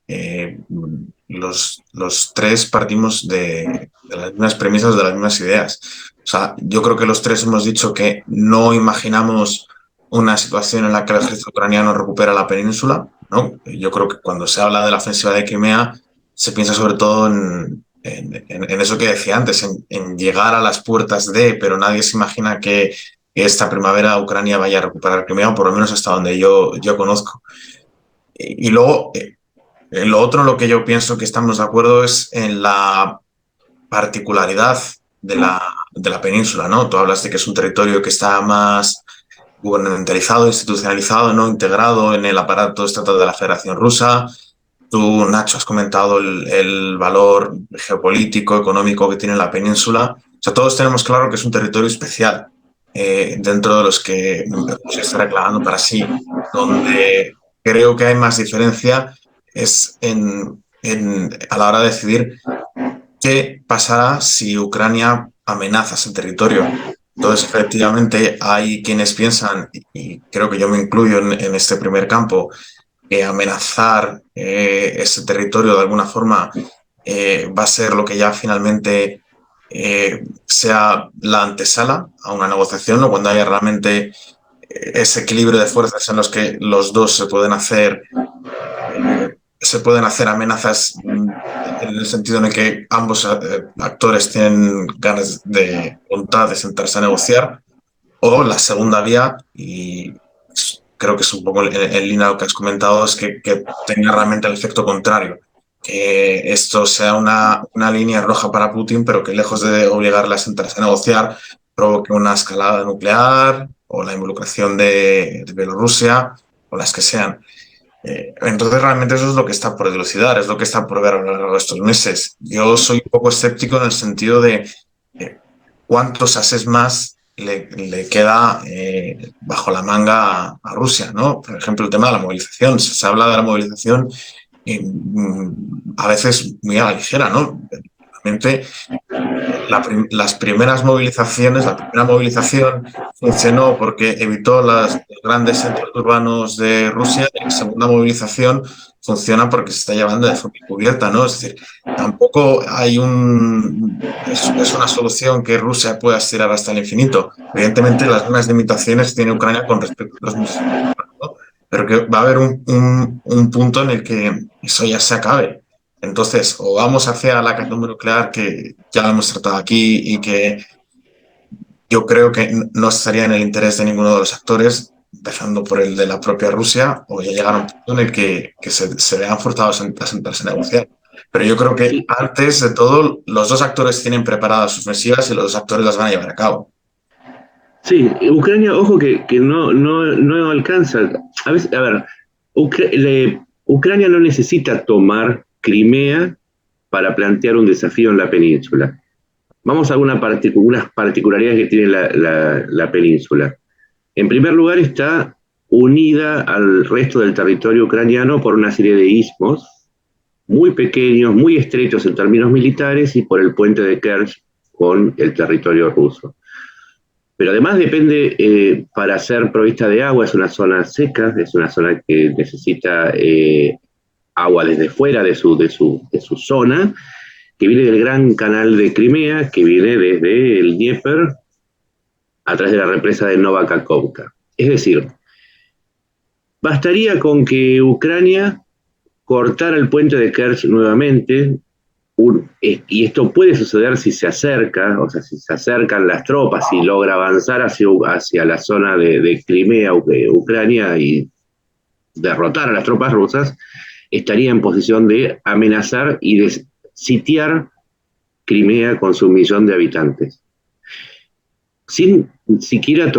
los tres partimos de las mismas premisas, de las mismas ideas. O sea, yo creo que los tres hemos dicho que no imaginamos una situación en la que el ejército ucraniano recupera la península, ¿no? Yo creo que cuando se habla de la ofensiva de Crimea, se piensa sobre todo en eso que decía antes, en llegar a las puertas de, pero nadie se imagina que esta primavera Ucrania vaya a recuperar Crimea, o por lo menos hasta donde yo conozco. Y luego, lo otro, lo que yo pienso que estamos de acuerdo es en la particularidad de la península, ¿no? Tú hablas de que es un territorio que está más gubernamentalizado, institucionalizado, ¿no? Integrado en el aparato estatal de la Federación Rusa. Tú, Nacho, has comentado el valor geopolítico, económico que tiene la península. O sea, todos tenemos claro que es un territorio especial, dentro de los que se está reclamando para sí, donde creo que hay más diferencia es a la hora de decidir qué pasará si Ucrania amenaza ese territorio. Entonces, efectivamente, hay quienes piensan, y creo que yo me incluyo en este primer campo, que amenazar ese territorio de alguna forma va a ser lo que ya finalmente sea la antesala a una negociación, o cuando haya realmente ese equilibrio de fuerzas en los que los dos se pueden hacer amenazas en el sentido en el que ambos actores tienen ganas de voluntad de sentarse a negociar, o la segunda vía, y creo que es un poco en línea lo que has comentado, es que tenga realmente el efecto contrario, que esto sea una línea roja para Putin, pero que lejos de obligarle a sentarse a negociar, provoque una escalada nuclear o la involucración de Bielorrusia o las que sean. Entonces realmente eso es lo que está por dilucidar, es lo que está por ver a lo largo de estos meses. Yo soy un poco escéptico en el sentido de cuántos ases más le queda bajo la manga a Rusia, ¿no? Por ejemplo, el tema de la movilización. Se habla de la movilización a veces muy a la ligera, ¿no? Realmente las primeras movilizaciones, la primera movilización funcionó porque evitó los grandes centros urbanos de Rusia, y la segunda movilización funciona porque se está llevando de forma encubierta, ¿no? Es decir, tampoco hay es una solución que Rusia pueda estirar hasta el infinito. Evidentemente, las mismas limitaciones tiene Ucrania con respecto a los misiles, ¿no? Pero que va a haber un punto en el que eso ya se acabe. Entonces, o vamos hacia la catombe nuclear, que ya lo hemos tratado aquí y que yo creo que no estaría en el interés de ninguno de los actores, empezando por el de la propia Rusia, o ya llegar a un punto en el que se vean forzados a sentarse a negociar. Pero yo creo que antes de todo, los dos actores tienen preparadas sus mesivas y los dos actores las van a llevar a cabo. Sí, Ucrania, ojo que no alcanza. A veces, a ver, Ucrania no necesita tomar Crimea para plantear un desafío en la península. Vamos a unas particularidades que tiene la península. En primer lugar, está unida al resto del territorio ucraniano por una serie de istmos muy pequeños, muy estrechos en términos militares, y por el puente de Kerch con el territorio ruso. Pero además depende, para ser provista de agua, es una zona seca, es una zona que necesita agua desde fuera de su zona, que viene del gran canal de Crimea, que viene desde el Dnieper a través de la represa de Nova Kakhovka. Es decir, bastaría con que Ucrania cortara el puente de Kerch nuevamente, y esto puede suceder si se acerca, o sea, si se acercan las tropas y logra avanzar hacia la zona de Crimea, Ucrania, y derrotar a las tropas rusas, estaría en posición de amenazar y de sitiar Crimea con su 1.000.000 de habitantes, sin siquiera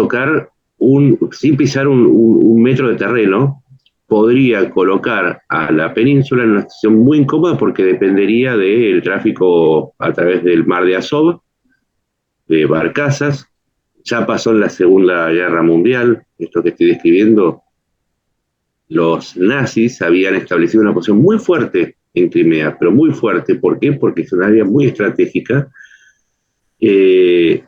sin pisar un metro de terreno. Podría colocar a la península en una situación muy incómoda, porque dependería del tráfico a través del mar de Azov, de barcazas. Ya pasó en la Segunda Guerra Mundial, esto que estoy describiendo. Los nazis habían establecido una posición muy fuerte en Crimea, pero muy fuerte. ¿Por qué? Porque es una área muy estratégica. Y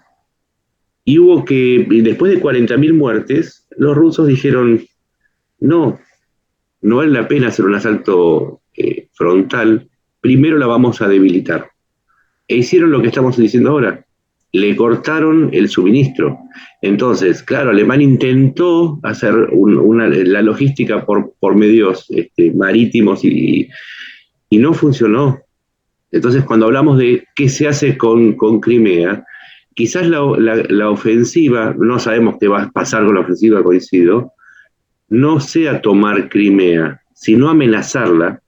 después de 40.000 muertes, los rusos dijeron, no vale la pena hacer un asalto frontal, primero la vamos a debilitar. E hicieron lo que estamos diciendo ahora, le cortaron el suministro. Entonces, claro, Alemania intentó hacer la logística por medios marítimos, y no funcionó. Entonces, cuando hablamos de qué se hace con Crimea, quizás la ofensiva, no sabemos qué va a pasar con la ofensiva, coincido, no sea tomar Crimea, sino amenazarla,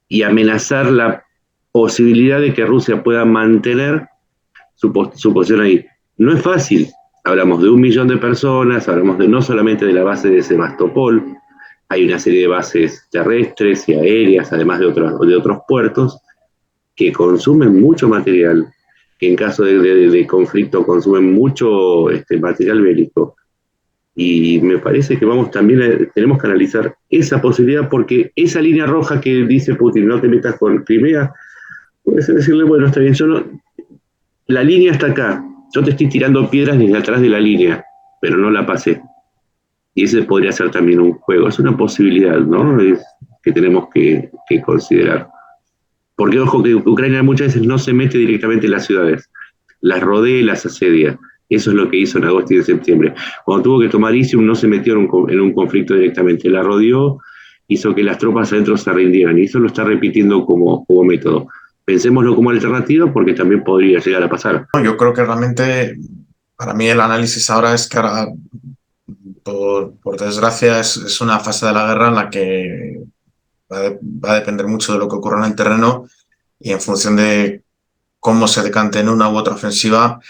y amenazar la posibilidad de que Rusia pueda mantener su posición ahí. No es fácil. Hablamos de 1.000.000 de personas, hablamos no solamente de la base de Sebastopol, hay una serie de bases terrestres y aéreas, además de otros puertos, que consumen mucho material, que en caso de conflicto consumen mucho material bélico. Y me parece que tenemos que analizar esa posibilidad, porque esa línea roja que dice Putin, no te metas con Crimea, puede ser decirle, bueno, está bien, la línea está acá, yo te estoy tirando piedras desde atrás de la línea, pero no la pasé. Y ese podría ser también un juego, es una posibilidad, ¿no? Que tenemos que considerar. Porque, ojo, que Ucrania muchas veces no se mete directamente en las ciudades, las rodea y las asedia. Eso es lo que hizo en agosto y en septiembre. Cuando tuvo que tomar Isium no se metió en un conflicto directamente, la rodeó, hizo que las tropas adentro se rindieran, y eso lo está repitiendo como método. Pensémoslo como alternativa, porque también podría llegar a pasar. Yo creo que realmente, para mí, el análisis ahora es que ahora, por desgracia, es una fase de la guerra en la que va a depender mucho de lo que ocurra en el terreno, y en función de cómo se decante en una u otra ofensiva,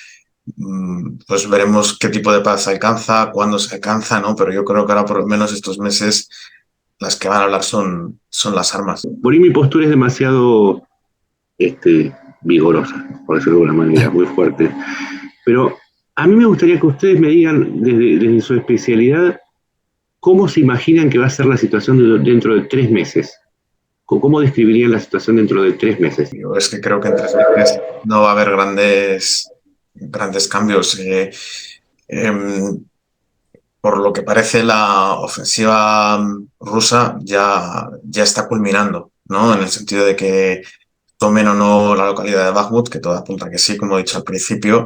pues veremos qué tipo de paz se alcanza, cuándo se alcanza, ¿no? Pero yo creo que ahora, por lo menos estos meses, las que van a hablar son las armas. Por ahí mi postura es demasiado vigorosa, por decirlo de alguna manera, muy fuerte. Pero a mí me gustaría que ustedes me digan, desde su especialidad, cómo se imaginan que va a ser la situación dentro de 3 meses. ¿Cómo describirían la situación dentro de 3 meses? Yo es que creo que en 3 meses no va a haber grandes cambios. Por lo que parece, la ofensiva rusa ya está culminando, ¿no? En el sentido de que tomen o no la localidad de Bakhmut, que todo apunta que sí, como he dicho al principio,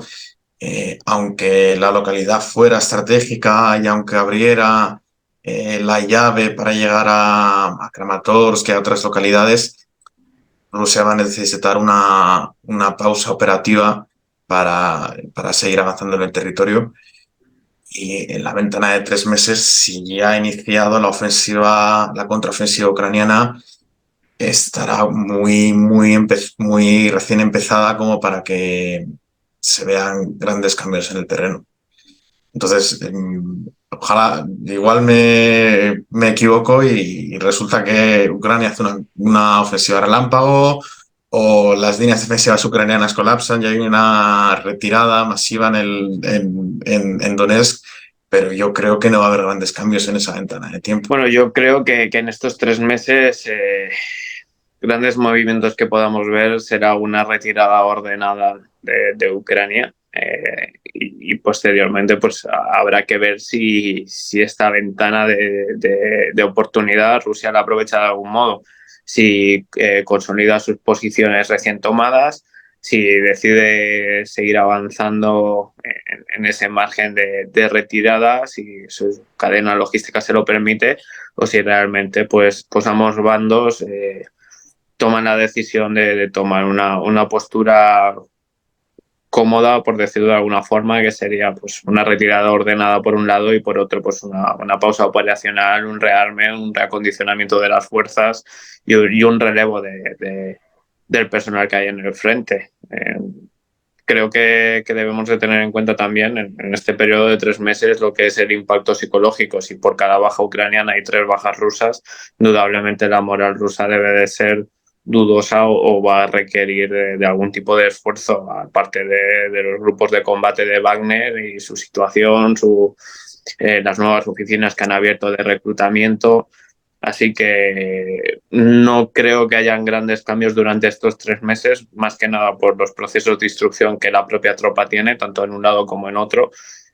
aunque la localidad fuera estratégica y aunque abriera la llave para llegar a Kramatorsk y a otras localidades, Rusia va a necesitar una pausa operativa para seguir avanzando en el territorio. Y en la ventana de 3 meses, si ya ha iniciado la contraofensiva ucraniana, estará muy recién empezada como para que se vean grandes cambios en el terreno. Entonces, ojalá, igual me equivoco y resulta que Ucrania hace una ofensiva relámpago, o las líneas defensivas ucranianas colapsan y hay una retirada masiva en Donetsk, pero yo creo que no va a haber grandes cambios en esa ventana de tiempo. Bueno, yo creo que en estos 3 meses grandes movimientos que podamos ver será una retirada ordenada de Ucrania. Y posteriormente pues habrá que ver si esta ventana de oportunidad Rusia la aprovecha de algún modo, si consolida sus posiciones recién tomadas, si decide seguir avanzando en ese margen de retirada, si su cadena logística se lo permite, o si realmente pues ambos bandos toman la decisión de tomar una postura cómoda, por decirlo de alguna forma, que sería pues una retirada ordenada por un lado y por otro pues una pausa operacional, un rearme, un reacondicionamiento de las fuerzas y un relevo del personal que hay en el frente. Creo que debemos de tener en cuenta también en este periodo de 3 meses lo que es el impacto psicológico. Si por cada baja ucraniana hay 3 bajas rusas, indudablemente la moral rusa debe de ser dudosa o va a requerir de algún tipo de esfuerzo, aparte de los grupos de combate de Wagner y su situación, las nuevas oficinas que han abierto de reclutamiento. Así que no creo que hayan grandes cambios durante estos 3 meses, más que nada por los procesos de instrucción que la propia tropa tiene, tanto en un lado como en otro,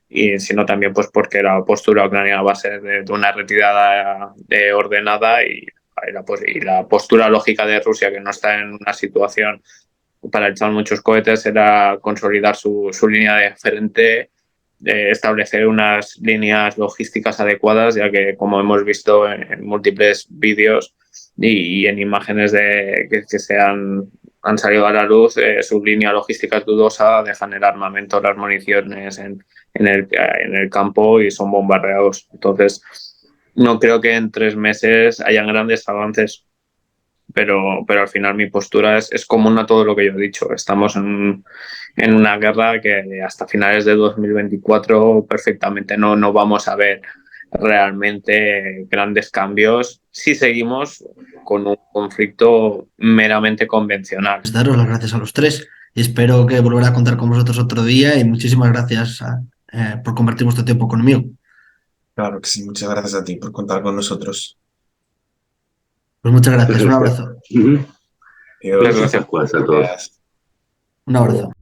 y sino también pues porque la postura ucraniana va a ser de una retirada ordenada y la postura lógica de Rusia, que no está en una situación para echar muchos cohetes, era consolidar su línea de frente, establecer unas líneas logísticas adecuadas, ya que, como hemos visto en múltiples vídeos y en imágenes que se han salido a la luz, su línea logística es dudosa, dejan el armamento, las municiones en el campo y son bombardeados. Entonces, no creo que en 3 meses hayan grandes avances, pero al final mi postura es común a todo lo que yo he dicho. Estamos en una guerra que hasta finales de 2024 perfectamente no vamos a ver realmente grandes cambios si seguimos con un conflicto meramente convencional. Daros las gracias a los tres y espero que volver a contar con vosotros otro día, y muchísimas gracias por compartir vuestro tiempo conmigo. Claro que sí, muchas gracias a ti por contar con nosotros. Pues muchas gracias, un abrazo. Ujú. Adiós. Gracias, Pascuas, a todos. Gracias. Un abrazo.